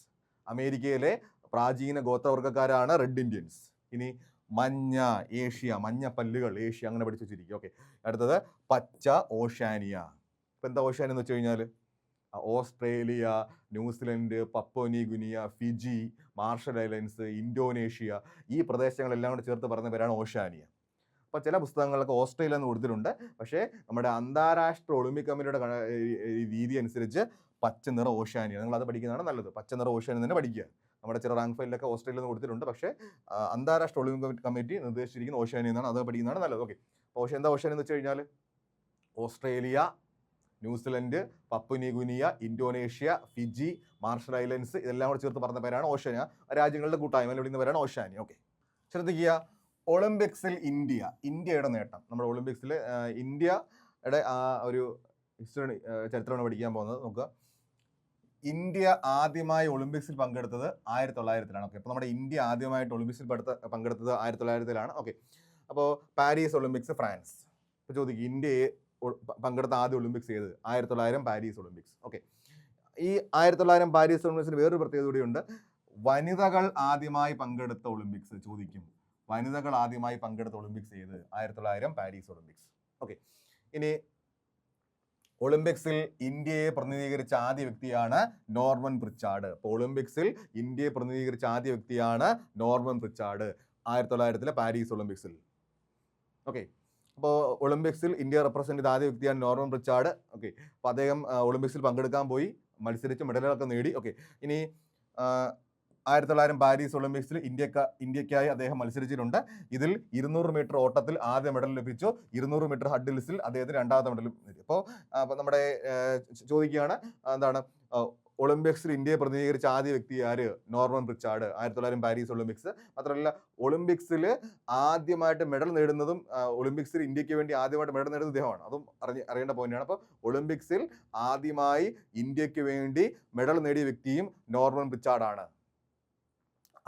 [SPEAKER 1] അമേരിക്കയിലെ പ്രാചീന ഗോത്രവർഗ്ഗക്കാരാണ് റെഡ് ഇന്ത്യൻസ്. ഇനി മഞ്ഞ ഏഷ്യ, മഞ്ഞ പല്ലുകൾ ഏഷ്യ, അങ്ങനെ പഠിച്ചു വെച്ചിരിക്കും. ഓക്കെ. അടുത്തത് പച്ച ഓഷ്യാനിയ. ഇപ്പം എന്താ ഓഷ്യാനിയ എന്ന് വെച്ച് കഴിഞ്ഞാൽ Australia, New Zealand, Papua Guinea, Fiji, Marshall Islands, Indonesia, ഈ പ്രദേശങ്ങളെല്ലാം കൂടെ ചേർത്ത് പറഞ്ഞ പേരാണ് ഓഷ്യാനിയ. അപ്പോൾ ചില പുസ്തകങ്ങളൊക്കെ ഓസ്ട്രേലിയ എന്ന് കൊടുത്തിട്ടുണ്ട്. പക്ഷേ നമ്മുടെ അന്താരാഷ്ട്ര ഒളിമ്പിക് കമ്മിറ്റിയുടെ രീതി അനുസരിച്ച് പച്ച നിറ ഓഷ്യാനിയ, നിങ്ങൾ അത് പഠിക്കുന്നതാണ് നല്ലത്. പച്ച നിറ ഓഷ്യാനിയ തന്നെ പഠിക്കുക. നമ്മുടെ ചില റാങ്ക് ഫയലിലൊക്കെ ഓസ്ട്രേലിയ എന്ന് കൊടുത്തിട്ടുണ്ട്. പക്ഷേ അന്താരാഷ്ട്ര ഒളിമ്പിക് കമ്മിറ്റി നിർദ്ദേശിച്ചിരിക്കുന്ന ഓഷ്യാനിയ എന്നാണ്, അത് പഠിക്കുന്നതാണ് നല്ലത്. ഓക്കെ. എന്താ ഓഷ്യാനിയ എന്ന് വെച്ച് കഴിഞ്ഞാൽ Australia, New Zealand, Papua Guinea, Indonesia, Fiji, Marshall Islands, ഇതെല്ലാം കൂടെ ചേർത്ത് പറഞ്ഞ പേരാണ് ഓഷ്യാനിയ. രാജ്യങ്ങളുടെ കൂട്ടായ്മ വിളിക്കുന്ന പേരാണ് ഓഷ്യാനിയ. ഓക്കെ. ശ്രദ്ധിക്കുക, ഒളിമ്പിക്സിൽ ഇന്ത്യയുടെ നേട്ടം. നമ്മുടെ ഒളിമ്പിക്സിൽ ഇന്ത്യയുടെ ആ ഒരു ഹിസ്റ്ററി ചരിത്രമാണ് പഠിക്കാൻ പോകുന്നത്. നോക്കുക, ഇന്ത്യ ആദ്യമായി ഒളിമ്പിക്സിൽ പങ്കെടുത്തത് 1900-ലാണ്. ഓക്കെ. അപ്പോൾ നമ്മുടെ ഇന്ത്യ ആദ്യമായിട്ട് ഒളിമ്പിക്സിൽ പങ്കെടുത്തത് 1900-ലാണ്. ഓക്കെ. അപ്പോൾ പാരീസ് ഒളിമ്പിക്സ്, ഫ്രാൻസ്. ഇപ്പോൾ ചോദിക്കും ഇന്ത്യയെ പങ്കെടുത്ത ആദ്യ ഒളിമ്പിക്സ് ഏത്? 1900 പാരീസ് ഒളിമ്പിക്സ്. ഓക്കെ. ഈ 1900 പാരീസ് ഒളിമ്പിക്സിന് വേറൊരു പ്രത്യേകത കൂടിയുണ്ട്. വനിതകൾ ആദ്യമായി പങ്കെടുത്ത ഒളിമ്പിക്സ് ചോദിക്കും. വനിതകൾ ആദ്യമായി പങ്കെടുത്ത ഒളിമ്പിക്സ് ഏത്? 1900 പാരീസ് ഒളിമ്പിക്സ്. ഓക്കെ. ഇനി ഒളിമ്പിക്സിൽ ഇന്ത്യയെ പ്രതിനിധീകരിച്ച ആദ്യ വ്യക്തിയാണ് നോർമൻ പ്രിച്ചാർഡ്. അപ്പോൾ ഒളിമ്പിക്സിൽ ഇന്ത്യയെ പ്രതിനിധീകരിച്ച ആദ്യ വ്യക്തിയാണ് നോർമൻ പ്രിച്ചാർഡ് 1900 പാരീസ് ഒളിമ്പിക്സിൽ. ഓക്കെ. അപ്പോൾ ഒളിമ്പിക്സിൽ ഇന്ത്യ റെപ്രസെന്റ് ചെയ്ത ആദ്യ വ്യക്തിയാണ് നോർമൻ പ്രിച്ചാർഡ്. ഓക്കെ. അപ്പോൾ അദ്ദേഹം ഒളിമ്പിക്സിൽ പങ്കെടുക്കാൻ പോയി, മത്സരിച്ച് മെഡലുകളൊക്കെ നേടി. ഓക്കെ. ഇനി 1900 പാരീസ് ഒളിമ്പിക്സിൽ ഇന്ത്യക്കായി അദ്ദേഹം മത്സരിച്ചിട്ടുണ്ട്. ഇതിൽ 200 മീറ്റർ ഓട്ടത്തിൽ ആദ്യ മെഡൽ ലഭിച്ചു. 200 മീറ്റർ ഹഡിൽസിൽ അദ്ദേഹത്തിന് രണ്ടാമത്തെ മെഡൽ നേടി. അപ്പോൾ നമ്മുടെ ചോദിക്കുകയാണ് എന്താണ് ഒളിമ്പിക്സിൽ ഇന്ത്യയെ പ്രതിനിധീകരിച്ച ആദ്യ വ്യക്തി ആര്? Norman Pritchard 1900 Paris Olympics. മാത്രമല്ല ഒളിമ്പിക്സിൽ ആദ്യമായിട്ട് മെഡൽ നേടുന്നതും ഒളിമ്പിക്സിൽ ഇന്ത്യക്ക് വേണ്ടി ആദ്യമായിട്ട് മെഡൽ നേടുന്നത് ഇദ്ദേഹമാണ്. അതും അറിയേണ്ട പോയിന്റാണ്. അപ്പോൾ ഒളിമ്പിക്സിൽ ആദ്യമായി ഇന്ത്യക്ക് വേണ്ടി മെഡൽ നേടിയ വ്യക്തിയും നോർമൻ പ്രിച്ചാർഡാണ്.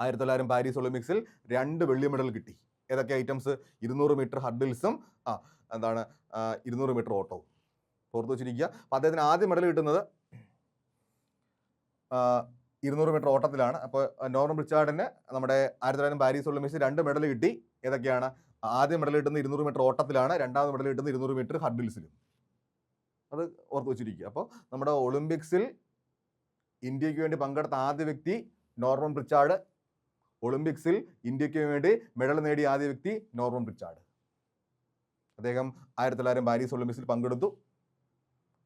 [SPEAKER 1] 1900 പാരീസ് ഒളിമ്പിക്സിൽ 2 വെള്ളി മെഡൽ കിട്ടി. ഏതൊക്കെ ഐറ്റംസ്? 200 മീറ്റർ ഹഡിൽസും 200 മീറ്റർ ഓട്ടവും. ഓർത്ത് വെച്ചിരിക്കുക. അപ്പോൾ അദ്ദേഹത്തിന് ആദ്യം മെഡൽ കിട്ടുന്നത് 200 മീറ്റർ ഓട്ടത്തിലാണ്. അപ്പോൾ നോർമൻ പ്രിച്ചാർഡിന് നമ്മുടെ 1900 പാരീസ് ഒളിമ്പിക്സിൽ 2 മെഡൽ കിട്ടി. ഏതൊക്കെയാണ്? ആദ്യം മെഡൽ കിട്ടുന്നത് 200 മീറ്റർ ഓട്ടത്തിലാണ്, രണ്ടാമത് മെഡൽ കിട്ടുന്നത് 200 മീറ്റർ ഹഡിൽസിലും. അത് ഓർത്ത് വെച്ചിരിക്കുക. അപ്പോൾ നമ്മുടെ ഒളിമ്പിക്സിൽ ഇന്ത്യക്ക് വേണ്ടി പങ്കെടുത്ത ആദ്യ വ്യക്തി നോർമൻ പ്രിച്ചാർഡ്. ഒളിമ്പിക്സിൽ ഇന്ത്യക്ക് വേണ്ടി മെഡൽ നേടിയ ആദ്യ വ്യക്തി നോർമൻ പ്രിച്ചാർഡ്. അദ്ദേഹം 1900 പാരീസ് ഒളിമ്പിക്സിൽ പങ്കെടുത്തു,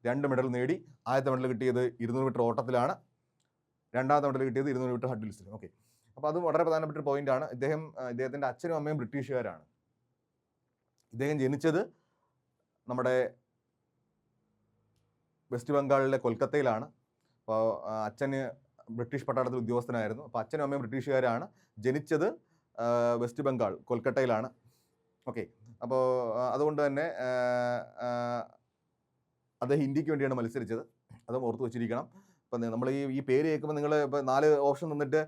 [SPEAKER 1] 2 മെഡൽ നേടി. ആദ്യത്തെ മെഡൽ കിട്ടിയത് 200 മീറ്റർ ഓട്ടത്തിലാണ്, രണ്ടാമത്തെ മെഡൽ കിട്ടിയത് 200 മീറ്റർ ഹഡിൽസിലും. ഓക്കെ. അപ്പോൾ അത് വളരെ പ്രധാനപ്പെട്ട ഒരു പോയിന്റാണ്. ഇദ്ദേഹത്തിൻ്റെ അച്ഛനും അമ്മയും ബ്രിട്ടീഷുകാരാണ്. ഇദ്ദേഹം ജനിച്ചത് നമ്മുടെ വെസ്റ്റ് ബംഗാളിലെ കൊൽക്കത്തയിലാണ്. അപ്പോൾ അച്ഛന് ബ്രിട്ടീഷ് പട്ടാളത്തിൽ ഉദ്യോഗസ്ഥനായിരുന്നു. അപ്പോൾ അച്ഛനും അമ്മയും ബ്രിട്ടീഷുകാരാണ്. ജനിച്ചത് വെസ്റ്റ് ബംഗാൾ കൊൽക്കത്തയിലാണ്. ഓക്കെ. അപ്പോൾ അതുകൊണ്ട് തന്നെ അദ്ദേഹം ഇന്ത്യക്ക് വേണ്ടിയാണ് മത്സരിച്ചത്. അതും ഓർത്ത് വെച്ചിരിക്കണം. അപ്പം നമ്മൾ ഈ പേര് കേൾക്കുമ്പോൾ നിങ്ങൾ ഇപ്പോൾ 4 ഓപ്ഷൻ തന്നിട്ട്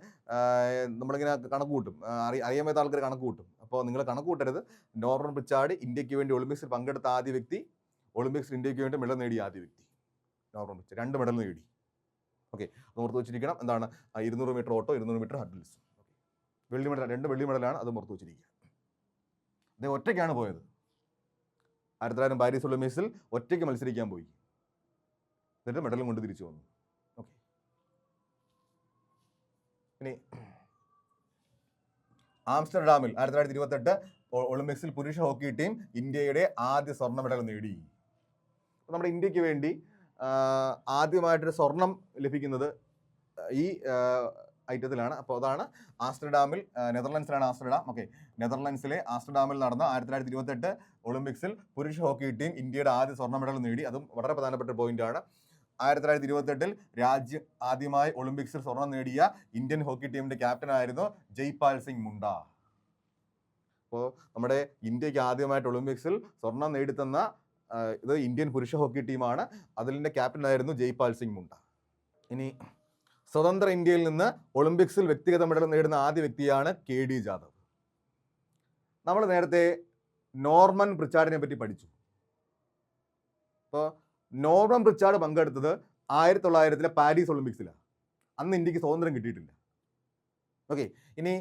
[SPEAKER 1] നമ്മളിങ്ങനെ കണക്ക് കൂട്ടും, അറിയാൻ പറ്റാത്ത ആൾക്കാർ കണക്ക് കൂട്ടും. അപ്പോൾ നിങ്ങൾ കണക്ക് കൂട്ടരുത്. നോർമൻ പ്രിച്ചാർഡ് ഇന്ത്യക്ക് വേണ്ടി ഒളിമ്പിക്സിൽ പങ്കെടുത്ത ആദ്യ വ്യക്തി, ഒളിമ്പിക്സിൽ ഇന്ത്യക്ക് വേണ്ടി മെഡൽ നേടിയ ആദ്യ വ്യക്തി നോർമൻ പ്രിച്ചാർഡ്. 2 മെഡൽ നേടി. ഓക്കെ. അത് ഓർത്ത് വെച്ചിരിക്കണം. എന്താണ്? 200 മീറ്റർ ഓട്ടോ, 200 മീറ്റർ ഹഡിൽസ്. വെള്ളി മെഡൽ, 2 വെള്ളി മെഡലാണ്. അത് ഓർത്ത് വെച്ചിരിക്കുക. അദ്ദേഹം ഒറ്റയ്ക്കാണ് പോയത്. 1900 പാരീസ് ഒളിമ്പിക്സിൽ ഒറ്റയ്ക്ക് മത്സരിക്കാൻ പോയി, എന്നിട്ട് മെഡലും കൊണ്ട് തിരിച്ചു വന്നു. ഓക്കെ. ഇനി ആംസ്റ്റർഡാമിൽ 1928 ഒളിമ്പിക്സിൽ പുരുഷ ഹോക്കി ടീം ഇന്ത്യയുടെ ആദ്യ സ്വർണ്ണ മെഡൽ നേടി. നമ്മുടെ ഇന്ത്യക്ക് വേണ്ടി ആദ്യമായിട്ടൊരു സ്വർണം ലഭിക്കുന്നത് ഈ ഐറ്റത്തിലാണ്. അപ്പോൾ അതാണ് ആംസ്റ്റർഡാമിൽ, നെതർലൻഡ്സിലാണ് ആംസ്റ്റർഡാം. ഓക്കെ. നെതർലൻഡ്സിലെ ആംസ്റ്റർഡാമിൽ നടന്ന 1928 ഒളിമ്പിക്സിൽ പുരുഷ ഹോക്കി ടീം ഇന്ത്യയുടെ ആദ്യ സ്വർണ്ണ മെഡൽ നേടി. അതും വളരെ പ്രധാനപ്പെട്ട പോയിന്റാണ്. 1928 രാജ്യം ആദ്യമായി ഒളിമ്പിക്സിൽ സ്വർണം നേടിയ ഇന്ത്യൻ ഹോക്കി ടീമിന്റെ ക്യാപ്റ്റനായിരുന്നു ജയ്പാൽ സിംഗ് മുണ്ട. അപ്പോൾ നമ്മുടെ ഇന്ത്യക്ക് ആദ്യമായിട്ട് ഒളിമ്പിക്സിൽ സ്വർണം നേടിത്തന്ന ഇത് ഇന്ത്യൻ പുരുഷ ഹോക്കി ടീമാണ്. അതിൻ്റെ ക്യാപ്റ്റനായിരുന്നു ജയ്പാൽ സിംഗ് മുണ്ട. ഇനി സ്വതന്ത്ര ഇന്ത്യയിൽ നിന്ന് ഒളിമ്പിക്സിൽ വ്യക്തിഗത മെഡൽ നേടുന്ന ആദ്യ വ്യക്തിയാണ് KD ജാദവ്. നമ്മൾ നേരത്തെ നോർമൻ പ്രിച്ചാർഡിനെ പറ്റി പഠിച്ചു. അപ്പോൾ നോർമൻ പ്രിച്ചാർഡ് പങ്കെടുത്തത് 1900 പാരീസ് ഒളിമ്പിക്സിലാണ്. അന്ന് ഇന്ത്യക്ക് സ്വാതന്ത്ര്യം കിട്ടിയിട്ടില്ല. ഓക്കെ, ഇനി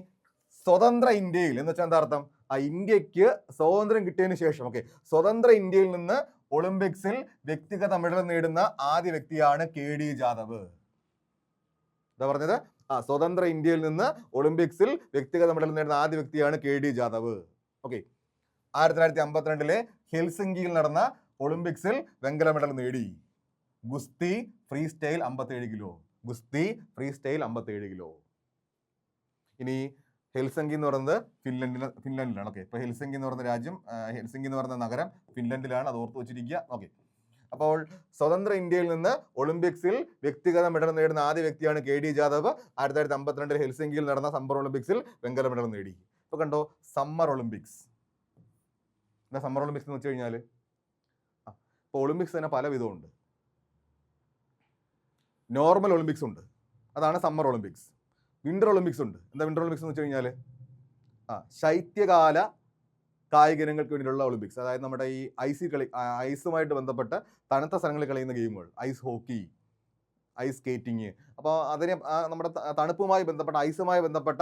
[SPEAKER 1] സ്വതന്ത്ര ഇന്ത്യയിൽ എന്ന് വെച്ചാൽ എന്താ അർത്ഥം? ഇന്ത്യക്ക് സ്വാതന്ത്ര്യം കിട്ടിയതിന് ശേഷം, ഓക്കെ, സ്വതന്ത്ര ഇന്ത്യയിൽ നിന്ന് ഒളിമ്പിക്സിൽ വ്യക്തിഗത മെഡൽ നേടുന്ന ആദ്യ വ്യക്തിയാണ് KD ജാദവ്. എന്താ പറഞ്ഞത്? സ്വതന്ത്ര ഇന്ത്യയിൽ നിന്ന് ഒളിമ്പിക്സിൽ വ്യക്തിഗത മെഡൽ നേടുന്ന ആദ്യ വ്യക്തിയാണ് KD ജാദവ്. ഓക്കെ, 1952 ഹെൽസിങ്കിയിൽ നടന്ന ഒളിമ്പിക്സിൽ വെങ്കല മെഡൽ നേടി. ഗുസ്തി ഫ്രീ സ്റ്റൈൽ 57 കിലോ. ഗുസ്തി ഫ്രീ സ്റ്റൈൽ 57 കിലോ. ഇനി ഹെൽസിങ്കി എന്ന് പറയുന്നത് ഫിൻലൻഡിലാണ്. ഓക്കെ, ഇപ്പോൾ ഹെൽസിങ്കി എന്ന് പറയുന്ന രാജ്യം, ഹെൽസിങ്കി എന്ന് പറയുന്ന നഗരം ഫിൻലൻഡിലാണ്. അത് ഓർത്ത് വെച്ചിരിക്കുക. ഓക്കെ, അപ്പോൾ സ്വതന്ത്ര ഇന്ത്യയിൽ നിന്ന് ഒളിമ്പിക്സിൽ വ്യക്തിഗത മെഡൽ നേടുന്ന ആദ്യ വ്യക്തിയാണ് KD ജാദവ്. 1952 ഹെൽസിങ്കിയിൽ നടന്ന സമ്മർ ഒളിമ്പിക്സിൽ വെങ്കല മെഡൽ നേടി. ഇപ്പോൾ കണ്ടോ, സമ്മർ ഒളിമ്പിക്സ്. എന്താ സമ്മർ ഒളിമ്പിക്സ് എന്ന് വെച്ച് കഴിഞ്ഞാൽ? ഇപ്പോൾ ഒളിമ്പിക്സ് തന്നെ പല വിധമുണ്ട്. നോർമൽ ഒളിമ്പിക്സ് ഉണ്ട്, അതാണ് സമ്മർ ഒളിമ്പിക്സ്. വിന്റർ ഒളിമ്പിക്സ് ഉണ്ട്. എന്താ വിന്റർ ഒളിമ്പിക്സ് എന്ന് വെച്ച് കഴിഞ്ഞാൽ? ശൈത്യകാല കായിക ഇനങ്ങൾക്ക് വേണ്ടിയിട്ടുള്ള ഒളിമ്പിക്സ്. അതായത് നമ്മുടെ ഈ ഐസുമായിട്ട് ബന്ധപ്പെട്ട് തണുത്ത സ്ഥലങ്ങളിൽ കളിയുന്ന ഗെയിമുകൾ, ഐസ് ഹോക്കി, ഐസ് സ്കേറ്റിങ്. അപ്പോൾ അതിനെ നമ്മുടെ തണുപ്പുമായി ബന്ധപ്പെട്ട, ഐസുമായി ബന്ധപ്പെട്ട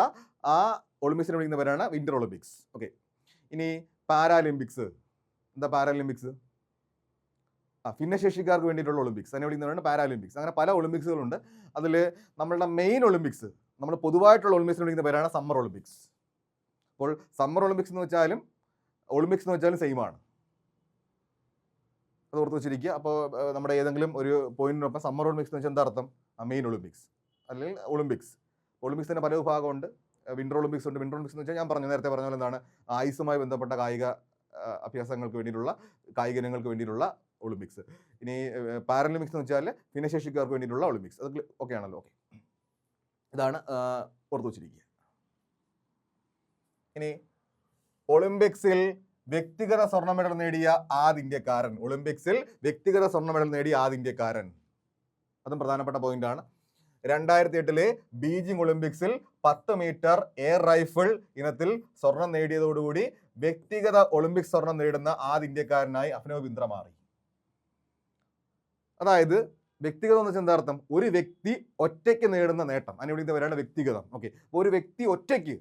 [SPEAKER 1] ആ ഒളിമ്പിക്സിനെ വിളിക്കുന്ന പേരാണ് വിന്റർ ഒളിമ്പിക്സ്. ഓക്കെ, ഇനി പാരാലിമ്പിക്സ്. എന്താ പാരാലിമ്പിക്സ്? ഭിന്നശേഷിക്കാർക്ക് വേണ്ടിയിട്ടുള്ള ഒളിമ്പിക്സ്, അതിനെ വിളിക്കുന്നതാണ് പാരാലിമ്പിക്സ്. അങ്ങനെ പല ഒളിമ്പിക്സുകളുണ്ട്. അതിൽ നമ്മളുടെ മെയിൻ ഒളിമ്പിക്സ്, നമ്മൾ പൊതുവായിട്ടുള്ള ഒളിമ്പിക്സിനെ വിളിക്കുന്ന പേരാണ് സമ്മർ ഒളിമ്പിക്സ്. അപ്പോൾ സമ്മർ ഒളിമ്പിക്സ് എന്ന് വെച്ചാലും ഒളിമ്പിക്സ് എന്ന് വെച്ചാലും സെയിം ആണ്. അത് ഓർത്ത് വെച്ചിരിക്കുക. അപ്പോൾ നമ്മുടെ ഏതെങ്കിലും ഒരു പോയിന്റിനൊപ്പം സമ്മർ ഒളിമ്പിക്സ് എന്ന് വെച്ചാൽ എന്താ അർത്ഥം? മെയിൻ ഒളിമ്പിക്സ് അല്ലെങ്കിൽ ഒളിമ്പിക്സ്. ഒളിമ്പിക്സ് തന്നെ പല വിഭാഗമുണ്ട്. വിന്റർ ഒളിമ്പിക്സ് ഉണ്ട്. വിന്റർ ഒളിമ്പിക്സ് എന്ന് വെച്ചാൽ ഞാൻ നേരത്തെ പറഞ്ഞ പോലെ എന്താണ്? ഐസുമായി ബന്ധപ്പെട്ട കായിക അഭ്യാസങ്ങൾക്ക് വേണ്ടിയിട്ടുള്ള, കായിക ഇനങ്ങൾക്ക് വേണ്ടിയിട്ടുള്ള ഒളിമ്പിക്സ്. ഇനി പാരലിമ്പിക്സ് എന്ന് വെച്ചാൽ ഭിന്നശേഷിക്കാർക്ക് വേണ്ടിയിട്ടുള്ള ഒളിമ്പിക്സ്. അത് ഓക്കെ ആണല്ലോ? ഓക്കെ, ഇതാണ് ഓർത്ത് വെച്ചിരിക്കുക. ഇനി ഒളിമ്പിക്സിൽ വ്യക്തിഗത സ്വർണ്ണ മെഡൽ നേടിയ ആദ്യ ഇന്ത്യക്കാരൻ. ഒളിമ്പിക്സിൽ വ്യക്തിഗത സ്വർണ്ണ മെഡൽ നേടിയ ആദ്യ ഇന്ത്യക്കാരൻ, അതും പ്രധാനപ്പെട്ട പോയിന്റാണ്. 2008 ബീജിംഗ് ഒളിമ്പിക്സിൽ 10 മീറ്റർ എയർ റൈഫിൾ ഇനത്തിൽ സ്വർണം നേടിയതോടുകൂടി വ്യക്തിഗത ഒളിമ്പിക്സ് സ്വർണം നേടുന്ന ആദ്യ ഇന്ത്യക്കാരനായി അഭിനവ് ബിന്ദ്ര മാറി. അതായത് വ്യക്തിഗതം എന്ന് വെച്ചാൽ എന്താ അർത്ഥം? ഒരു വ്യക്തി ഒറ്റയ്ക്ക് നേടുന്ന നേട്ടം, അതിനെ വിളിക്കുന്നവരാണ് വ്യക്തിഗതം. ഓക്കെ, ഒരു വ്യക്തി ഒറ്റയ്ക്ക്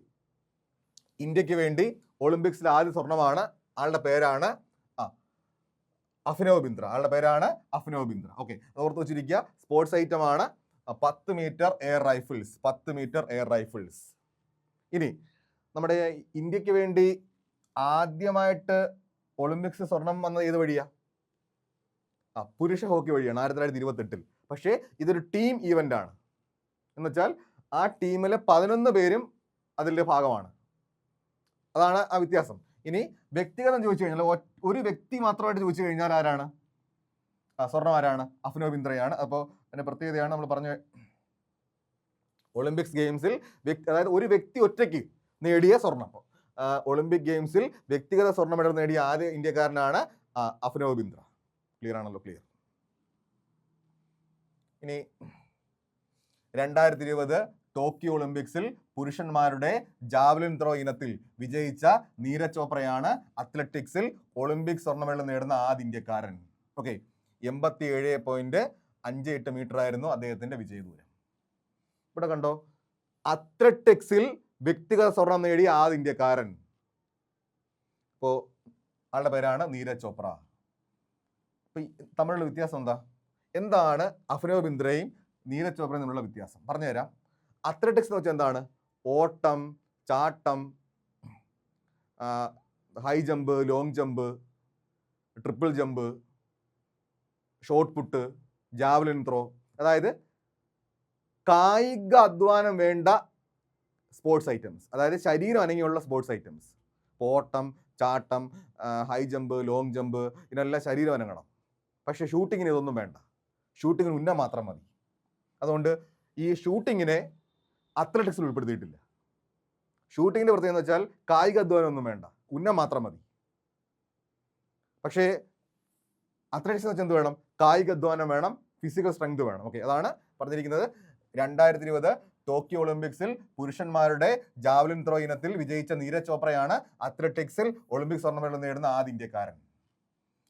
[SPEAKER 1] ഇന്ത്യക്ക് വേണ്ടി ഒളിമ്പിക്സിൽ ആദ്യ സ്വർണ്ണമാണ്. ആളുടെ പേരാണ് അഭിനവ് ബിന്ദ്ര. ആളുടെ പേരാണ് അഭിനവ് ബിന്ദ്ര. ഓക്കെ, ഓർത്ത് വെച്ചിരിക്കുക. സ്പോർട്സ് ഐറ്റം ആണ് 10 metre air rifles. 10 metre air rifles. ഇനി നമ്മുടെ ഇന്ത്യക്ക് വേണ്ടി ആദ്യമായിട്ട് ഒളിമ്പിക്സ് സ്വർണം വന്നത് ഏത് വഴിയാ? പുരുഷ ഹോക്കി വഴിയാണ്, 1928. പക്ഷേ ഇതൊരു ടീം ഈവൻ്റ് ആണ്. എന്നുവെച്ചാൽ ആ ടീമിലെ 11 പേരും അതിൻ്റെ ഭാഗമാണ്. അതാണ് ആ വ്യത്യാസം. ഇനി വ്യക്തിഗതം ചോദിച്ചു കഴിഞ്ഞാൽ, ഒരു വ്യക്തി മാത്രമായിട്ട് ചോദിച്ചു കഴിഞ്ഞാൽ ആരാണ് സ്വർണം? ആരാണ്? അഭിനവ് ബിന്ദ്രയാണ്. അപ്പോൾ അതിൻ്റെ പ്രത്യേകതയാണ് നമ്മൾ പറഞ്ഞ ഒളിമ്പിക്സ് ഗെയിംസിൽ അതായത് ഒരു വ്യക്തി ഒറ്റയ്ക്ക് നേടിയ സ്വർണം. ഒളിമ്പിക് ഗെയിംസിൽ വ്യക്തിഗത സ്വർണ്ണ മെഡൽ നേടിയ ആദ്യ ഇന്ത്യക്കാരനാണ് അഭിനവ് ബിന്ദ്ര. ക്ലിയർ ആണല്ലോ? ക്ലിയർ. ഇനി 2020 ടോക്കിയോ ഒളിമ്പിക്സിൽ പുരുഷന്മാരുടെ ജാവലിൻ ത്രോ ഇനത്തിൽ വിജയിച്ച നീരജ് ചോപ്രയാണ് അത്ലറ്റിക്സിൽ ഒളിമ്പിക് സ്വർണ്ണ മെഡൽ നേടുന്ന ആദ്യ ഇന്ത്യക്കാരൻ. ഓക്കെ, 87.58 മീറ്റർ ആയിരുന്നു അദ്ദേഹത്തിന്റെ വിജയദൂരം. ഇവിടെ കണ്ടോ, അത്ലറ്റിക്സിൽ വ്യക്തിഗത സ്വർണം നേടിയ ആദ്യ ഇന്ത്യക്കാരൻ. ഇപ്പോൾ ആളുടെ പേരാണ് നീരജ് ചോപ്ര. അപ്പോൾ തമ്മിലുള്ള വ്യത്യാസം എന്താണ് അഭിനവ് ബിന്ദ്രയും നീരജ് ചോപ്രയും തമ്മിലുള്ള വ്യത്യാസം പറഞ്ഞുതരാം. അത്ലറ്റിക്സ് എന്ന് വെച്ചാൽ എന്താണ്? ഓട്ടം, ചാട്ടം, high jump, long jump, triple jump, shot put, javelin throw. അതായത് കായിക അധ്വാനം വേണ്ട സ്പോർട്സ് ഐറ്റംസ്, അതായത് ശരീരം അനങ്ങിയുള്ള സ്പോർട്സ് ഐറ്റംസ്. ഓട്ടം, ചാട്ടം, ഹൈ ജമ്പ്, ലോങ് ജമ്പ്, ഇതിനെല്ലാം ശരീരം അനങ്ങണം. പക്ഷേ ഷൂട്ടിങ്ങിന് ഇതൊന്നും വേണ്ട. ഷൂട്ടിങ്ങിന് ഉന്നം മാത്രം മതി. അതുകൊണ്ട് ഈ ഷൂട്ടിങ്ങിനെ അത്ലറ്റിക്സിൽ ഉൾപ്പെടുത്തിയിട്ടില്ല. ഷൂട്ടിങ്ങിൻ്റെ പ്രത്യേകത എന്ന് വെച്ചാൽ കായിക അധ്വാനം ഒന്നും വേണ്ട, ഉന്നം മാത്രം മതി. പക്ഷേ അത്ലറ്റിക്സ് എന്ന് വെച്ചാൽ എന്ത് വേണം? കായികാധ്വാനം വേണം, ഫിസിക്കൽ സ്ട്രെങ്ത് വേണം. ഓക്കെ, അതാണ് പറഞ്ഞിരിക്കുന്നത്. 2020 ടോക്കിയോ ഒളിമ്പിക്സിൽ പുരുഷന്മാരുടെ ജാവലിൻ ത്രോ ഇനത്തിൽ വിജയിച്ച നീരജ് ചോപ്രയാണ് അത്ലറ്റിക്സിൽ ഒളിമ്പിക് സ്വർണ്ണ മെഡൽ നേടുന്ന ആദ്യ ഇന്ത്യക്കാരൻ.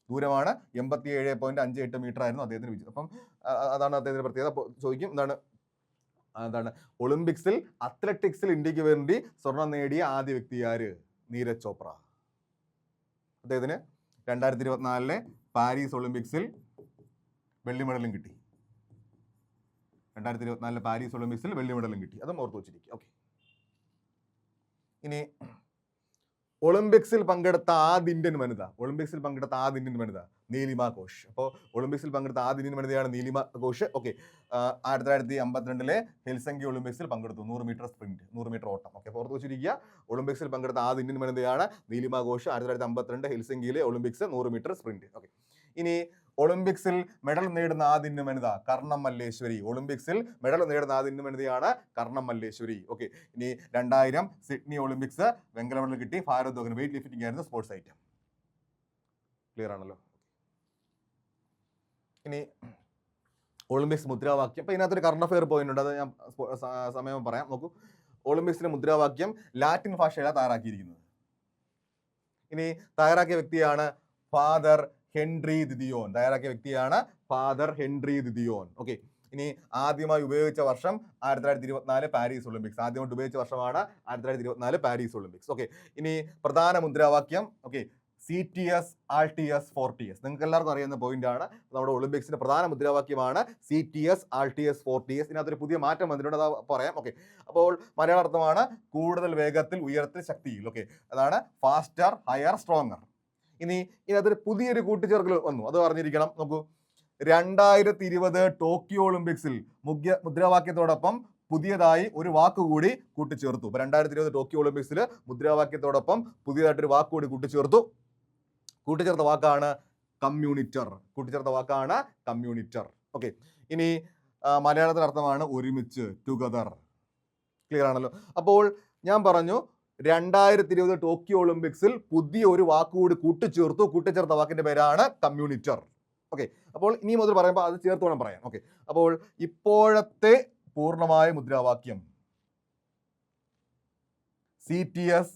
[SPEAKER 1] ദൂരമാണ് 87.58 മീറ്റർ ആയിരുന്നു അദ്ദേഹത്തിന് വിജയം. അപ്പം അതാണ് അദ്ദേഹത്തിന്റെ പ്രത്യേകത. അപ്പോൾ ചോദിക്കും എന്താണ് ഒളിമ്പിക്സിൽ അത്ലറ്റിക്സിൽ ഇന്ത്യക്ക് വേണ്ടി സ്വർണം നേടിയ ആദ്യ വ്യക്തി ആര്? നീരജ് ചോപ്ര. അദ്ദേഹത്തിന് 2024 പാരീസ് ഒളിമ്പിക്സിൽ വെള്ളി മെഡലും കിട്ടി. 2024 പാരീസ് ഒളിമ്പിക്സിൽ വെള്ളി മെഡലും കിട്ടി. അതും ഓർത്ത് വെച്ചിരിക്കുക. ഓക്കെ, ഇനി ഒളിമ്പിക്സിൽ പങ്കെടുത്ത ആദ്യ ഇന്ത്യൻ വനിത നീലിമ ഘോഷ്. അപ്പോൾ ഒളിമ്പിക്സിൽ പങ്കെടുത്ത ആദ്യ ഇന്ത്യൻ വനിതയാണ് നീലിമ ഘോഷ്. ഓക്കെ, 1952 ഹെൽസിങ്കി ഒളിമ്പിക്സിൽ പങ്കെടുത്തു. 100 മീറ്റർ സ്പ്രിന്റ്, 100 മീറ്റർ ഓട്ടം. ഓക്കെ, ഓർത്ത് വെച്ചിരിക്കുക. ഒളിമ്പിക്സിൽ പങ്കെടുത്ത ആദ്യ ഇന്ത്യൻ വനിതയാണ് നീലിമ ഘോഷ്. 1952 ഹെൽസിങ്കിയിലെ ഒളിമ്പിക്സ് 100 മീറ്റർ സ്പ്രിന്റ്. ഓക്കെ, ഇനി ഒളിമ്പിക്സിൽ മെഡൽ നേടുന്ന ആദ്യ ഇന്ത്യൻ വനിത കർണം മല്ലേശ്വരി. ഒളിമ്പിക്സിൽ മെഡൽ നേടുന്ന ആദ്യ ഇന്ത്യൻ വനിതയാണ് കർണം മല്ലേശ്വരി. ഓക്കെ, ഇനി 2000 സിഡ്നി ഒളിമ്പിക്സ് വെങ്കല മെഡൽ കിട്ടി. ഭാരോദ്വഹനം, വെയിറ്റ് ലിഫ്റ്റിംഗ് ആയിരുന്നു സ്പോർട്സ് ഐറ്റം. ക്ലിയർ ആണല്ലോ. ഇനി ഒളിമ്പിക്സ് മുദ്രാവാക്യം. അപ്പോൾ ഇതിനകത്തൊരു കറണ്ട് അഫെയർ പോയിന്റ് ഉണ്ട്, അത് ഞാൻ സമയം പറയാം. നോക്കൂ, ഒളിമ്പിക്സിന്റെ മുദ്രാവാക്യം ലാറ്റിൻ ഭാഷയിലാണ് തയ്യാറാക്കിയിരിക്കുന്നത്. ഇനി തയ്യാറാക്കിയ വ്യക്തിയാണ് ഫാദർ ഹെൻറി ദിദിയോൻ. ഓക്കെ, ഇനി ആദ്യമായി ഉപയോഗിച്ച വർഷം 1924 പാരീസ് ഒളിമ്പിക്സ്. ആദ്യമായിട്ട് ഉപയോഗിച്ച വർഷമാണ് 1924 പാരീസ് ഒളിമ്പിക്സ്. ഓക്കെ, ഇനി പ്രധാന മുദ്രാവാക്യം CTS RTS 4TS. നിങ്ങൾക്ക് എല്ലാവർക്കും അറിയുന്ന പോയിന്റ് ആണ്. നമ്മുടെ ഒളിമ്പിക്സിന്റെ പ്രധാന മുദ്രാവാക്യമാണ് CTS RTS 4TS. ഇതിനകത്തൊരു പുതിയ മാറ്റം വന്നിട്ടുണ്ട്, അത് പറയാം. ഓക്കെ, അപ്പോൾ മലയാള അർത്ഥമാണ് കൂടുതൽ വേഗത്തിൽ, ഉയരത്തിൽ, ശക്തിയിൽ. ഓക്കെ, അതാണ് ഫാസ്റ്റർ, ഹയർ, സ്ട്രോങ്ങർ. ഇനി ഇതിനകത്തൊരു പുതിയൊരു കൂട്ടിച്ചേർക്കൽ വന്നു, അത് അറിഞ്ഞിരിക്കണം. നോക്കൂ, 2020 ടോക്കിയോ ഒളിമ്പിക്സിൽ മുദ്രാവാക്യത്തോടൊപ്പം പുതിയതായി ഒരു വാക്കുകൂടി കൂട്ടിച്ചേർത്തു. ഇപ്പൊ 2020 ടോക്കിയോ ഒളിമ്പിക്സിൽ മുദ്രാവാക്യത്തോടൊപ്പം പുതിയതായിട്ടൊരു വാക്കുകൂടി കൂട്ടിച്ചേർത്ത വാക്കാണ് കമ്മ്യൂണിറ്റർ. ഓക്കെ, ഇനി മലയാളത്തിൽ അർത്ഥമാണ് ഒരുമിച്ച്, ടുഗദർ. ക്ലിയർ ആണല്ലോ. അപ്പോൾ ഞാൻ പറഞ്ഞു 2020 ടോക്കിയോ ഒളിമ്പിക്സിൽ പുതിയ ഒരു വാക്കുകൂടി കൂട്ടിച്ചേർത്ത വാക്കിന്റെ പേരാണ് കമ്മ്യൂണിറ്റർ. ഓക്കെ, അപ്പോൾ ഇനി മുതൽ പറയുമ്പോൾ അത് ചേർത്ത് വേണം പറയാം. ഓക്കെ, അപ്പോൾ ഇപ്പോഴത്തെ പൂർണ്ണമായ മുദ്രാവാക്യം CTS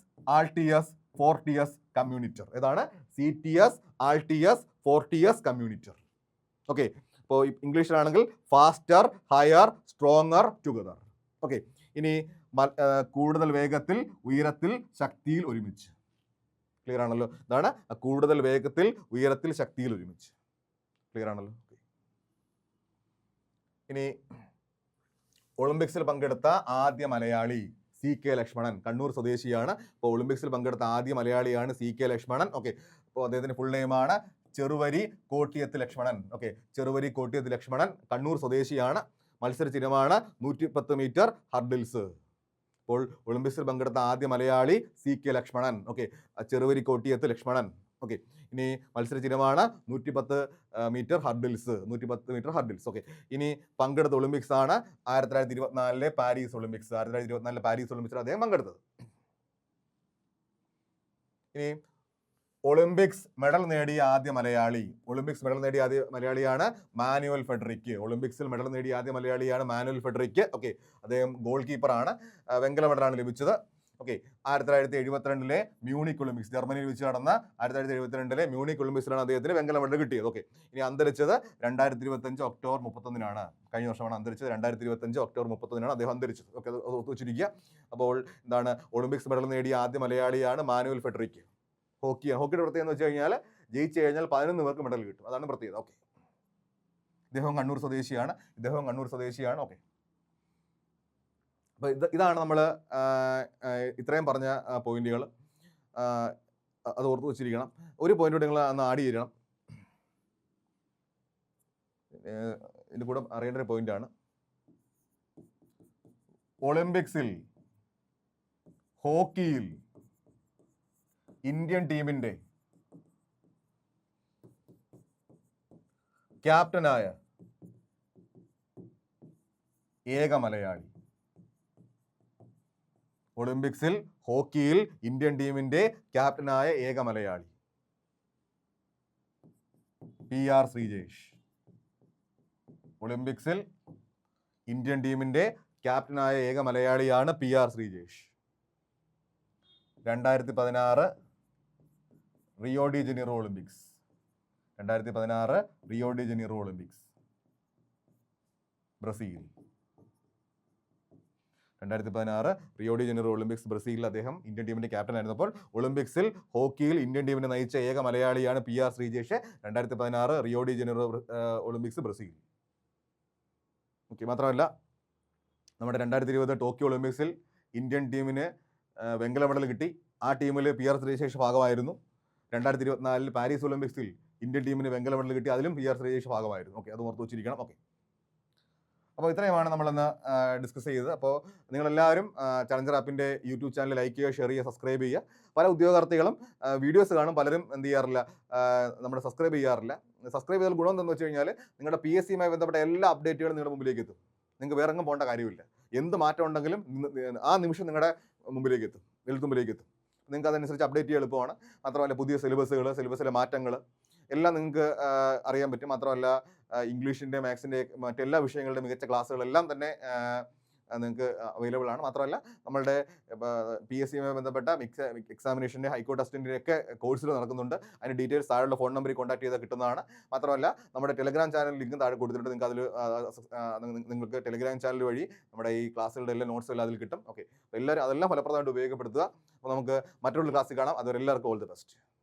[SPEAKER 1] RTS 4TS കമ്മ്യൂണിറ്റർ. ഏതാണ്? CTS RTS 4TS കമ്മ്യൂണിറ്റർ. ഓക്കെ, ഇപ്പോൾ ഇംഗ്ലീഷിലാണെങ്കിൽ faster, higher, stronger, together. Okay, ഇനി കൂടുതൽ വേഗത്തിൽ, ഉയരത്തിൽ, ശക്തിയിൽ, ഒരുമിച്ച്. ക്ലിയർ ആണല്ലോ. ഇതാണ് കൂടുതൽ വേഗത്തിൽ, ഉയരത്തിൽ, ശക്തിയിൽ, ഒരുമിച്ച്. ക്ലിയർ ആണല്ലോ. ഇനി ഒളിമ്പിക്സിൽ പങ്കെടുത്ത ആദ്യ മലയാളി CK ലക്ഷ്മണൻ, കണ്ണൂർ സ്വദേശിയാണ്. അപ്പോൾ ഒളിമ്പിക്സിൽ പങ്കെടുത്ത ആദ്യ മലയാളിയാണ് CK ലക്ഷ്മണൻ. ഓക്കെ, അപ്പോൾ അദ്ദേഹത്തിന്റെ ഫുൾ നെയിമാണ് ചെറുവരി കോട്ടിയത്ത് ലക്ഷ്മണൻ. ഓക്കെ, ചെറുവരി കോട്ടിയത്ത് ലക്ഷ്മണൻ, കണ്ണൂർ സ്വദേശിയാണ്. മത്സര ചിഹ്നമാണ് 110 മീറ്റർ ഹർഡിൽസ്. അപ്പോൾ ഒളിമ്പിക്സിൽ പങ്കെടുത്ത ആദ്യ Malayali CK Lakshmanan. Okay, Cheruvari Kottiyath Lakshmanan. Okay, ഇനി മത്സര ചിഹ്നമാണ് 110 metre hurdles. 110 metre hurdles. Okay, ഇനി പങ്കെടുത്ത ഒളിമ്പിക്സ് ആണ് 1924 പാരീസ് ഒളിമ്പിക്സ്. 1924 പാരീസ് ഒളിമ്പിക്സിൽ അദ്ദേഹം പങ്കെടുത്തത്. ഇനി ഒളിമ്പിക്സ് മെഡൽ നേടിയ ആദ്യ മലയാളിയാണ് മാനുവൽ ഫെഡറിക്. ഒളിമ്പിക്സിൽ മെഡൽ നേടിയ ആദ്യ മലയാളിയാണ് മാനുവൽ ഫെഡറിക്. ഓക്കെ, അദ്ദേഹം ഗോൾ കീപ്പറാണ്. വെങ്കല മെഡലാണ് ലഭിച്ചത്. ഓക്കെ, 1972 മ്യൂണിക് ഒളിമ്പിക്സ്, ജർമ്മനിയിൽ വെച്ച് നടന്ന 1972 മ്യൂണിക് ഒളിമ്പിക്സിലാണ് അദ്ദേഹത്തിന് വെങ്കല മെഡൽ കിട്ടിയത്. ഓക്കെ, ഇനി അന്തരിച്ചത് 2025 ഒക്ടോബർ 31 കഴിഞ്ഞ വർഷമാണ് അന്തരിച്ചത്. 2025 ഒക്ടോബർ 31 അദ്ദേഹം അന്തരിച്ചത്. ഓക്കെ, അത് വെച്ചിരിക്കുക. അപ്പോൾ എന്താണ്? ഒളിമ്പിക്സ് മെഡൽ നേടിയ ആദ്യ മലയാളിയാണ് മാനുവൽ ഫെഡറിക്. ഹോക്കിയുടെ പ്രത്യേകത എന്ന് വെച്ച് കഴിഞ്ഞാൽ ജയിച്ചു കഴിഞ്ഞാൽ 11 പേർക്ക് മെഡൽ കിട്ടും, അതാണ് പ്രത്യേകത. ഓക്കെ, ഇദ്ദേഹം കണ്ണൂർ സ്വദേശിയാണ്. ഓക്കെ, അപ്പോൾ ഇതാണ് നമ്മൾ ഇത്രയും പറഞ്ഞ പോയിന്റുകൾ. അത് ഓർത്ത് വെച്ചിരിക്കണം. ഒരു പോയിന്റ് കൂടി നിങ്ങൾ അന്ന് ആഡ് ചെയ്യണം. ഇതിൻ്റെ കൂടെ അറിയേണ്ട ഒരു പോയിന്റാണ്, ഒളിമ്പിക്സിൽ ഹോക്കിയിൽ ഇന്ത്യൻ ടീമിന്റെ ക്യാപ്റ്റനായ ഏക മലയാളി. ഒളിമ്പിക്സിൽ ഹോക്കിയിൽ ഇന്ത്യൻ ടീമിന്റെ ക്യാപ്റ്റനായ ഏക മലയാളി PR ശ്രീജേഷ്. ഒളിമ്പിക്സിൽ ഇന്ത്യൻ ടീമിന്റെ ക്യാപ്റ്റനായ ഏക മലയാളിയാണ് PR Sreejesh. 2016 Rio de Janeiro Olympics. 2016 Rio de Janeiro Olympics Brazil. 2016 Rio de Janeiro Olympics ബ്രസീലിൽ അദ്ദേഹം ഇന്ത്യൻ ടീമിന്റെ ക്യാപ്റ്റൻ ആയിരുന്നപ്പോൾ ഒളിമ്പിക്സിൽ ഹോക്കിയിൽ ഇന്ത്യൻ ടീമിനെ നയിച്ച ഏക മലയാളിയാണ് PR Sreejesh. 2016 Rio de Janeiro Olympics Brazil. Okay, മാത്രമല്ല നമ്മുടെ 2020 ടോക്കിയോ ഒളിമ്പിക്സിൽ ഇന്ത്യൻ ടീമിന് വെങ്കല മെഡൽ കിട്ടി. ആ ടീമിൽ PR ശ്രീജേഷ് ഭാഗമായിരുന്നു. 2024 പാരീസ് ഒളിമ്പിക്സിൽ ഇന്ത്യൻ ടീമിന് വെങ്കല മെഡൽ കിട്ടി. അതിലും PR ശ്രീജേഷ് ഭാഗമായിരുന്നു. ഓക്കെ, അത് ഓർത്ത് വെച്ചിരിക്കണം. ഓക്കെ, അപ്പോൾ ഇത്രയുമാണ് നമ്മളിന്ന് ഡിസ്കസ് ചെയ്തത്. അപ്പോൾ നിങ്ങളെല്ലാവരും ചലഞ്ചർ ആപ്പിൻ്റെ യൂട്യൂബ് ചാനൽ ലൈക്ക് ചെയ്യുക, ഷെയർ ചെയ്യുക, സബ്സ്ക്രൈബ് ചെയ്യുക. പല ഉദ്യോഗാർത്ഥികളും വീഡിയോസ് കാണും, പലരും എന്ത് ചെയ്യാറില്ല, നമ്മുടെ സബ്സ്ക്രൈബ് ചെയ്യാറില്ല. സബ്സ്ക്രൈബ് ചെയ്താൽ ഗുണം എന്താണെന്ന് വെച്ച് കഴിഞ്ഞാൽ നിങ്ങളുടെ PSCയുമായി ബന്ധപ്പെട്ട എല്ലാ അപ്ഡേറ്റുകളും നിങ്ങളുടെ മുമ്പിലേക്ക് എത്തും. നിങ്ങൾക്ക് വേറെ എങ്ങും പോകേണ്ട കാര്യമില്ല. എന്ത് മാറ്റം ഉണ്ടെങ്കിലും ആ നിമിഷം നിങ്ങളുടെ മുമ്പിലേക്ക് എത്തും, എഴുത്തുമ്പിലേക്ക് എത്തും. നിങ്ങൾക്ക് അതനുസരിച്ച് അപ്ഡേറ്റ് ചെയ്യാൻ എളുപ്പമാണ്. മാത്രമല്ല പുതിയ സിലബസിലെ മാറ്റങ്ങൾ എല്ലാം നിങ്ങൾക്ക് അറിയാൻ പറ്റും. മാത്രമല്ല ഇംഗ്ലീഷിൻ്റെ, മാത്സിൻ്റെ, മറ്റെല്ലാ വിഷയങ്ങളുടെ മികച്ച ക്ലാസ്സുകളെല്ലാം തന്നെ നിങ്ങൾക്ക് അവൈലബിൾ ആണ്. മാത്രമല്ല നമ്മളുടെ PSCയുമായി ബന്ധപ്പെട്ട എക്സാമിനേഷൻ്റെ, ഹൈക്കോർട്ട് അസിസ്റ്റൻറ്റിൻ്റെ ഒക്കെ കോഴ്സുകൾ നടക്കുന്നുണ്ട്. അതിൻ്റെ ഡീറ്റെയിൽസ് താഴെയുള്ള ഫോൺ നമ്പറിൽ കോൺടാക്ട് ചെയ്താൽ കിട്ടുന്നതാണ്. മാത്രമല്ല നമ്മുടെ ടെലഗ്രാം ചാനൽ ലിങ്ക് താഴെ കൊടുത്തിട്ടുണ്ട്. നിങ്ങൾക്ക് അതിൽ നിങ്ങൾക്ക് ടെലഗ്രാം ചാനൽ വഴി നമ്മുടെ ഈ ക്ലാസ്സുകളുടെ എല്ലാ നോട്ട്സുകൾ അതിൽ കിട്ടും. ഓക്കെ, അപ്പോൾ എല്ലാവരും അതെല്ലാം ഫലപ്രദമായിട്ട് ഉപയോഗപ്പെടുത്തുക. അപ്പോൾ നമുക്ക് മറ്റുള്ള ക്ലാസ്സിൽ കാണാം. അതുവരെ എല്ലാവർക്കും ഓൾ ദി ബെസ്റ്റ്.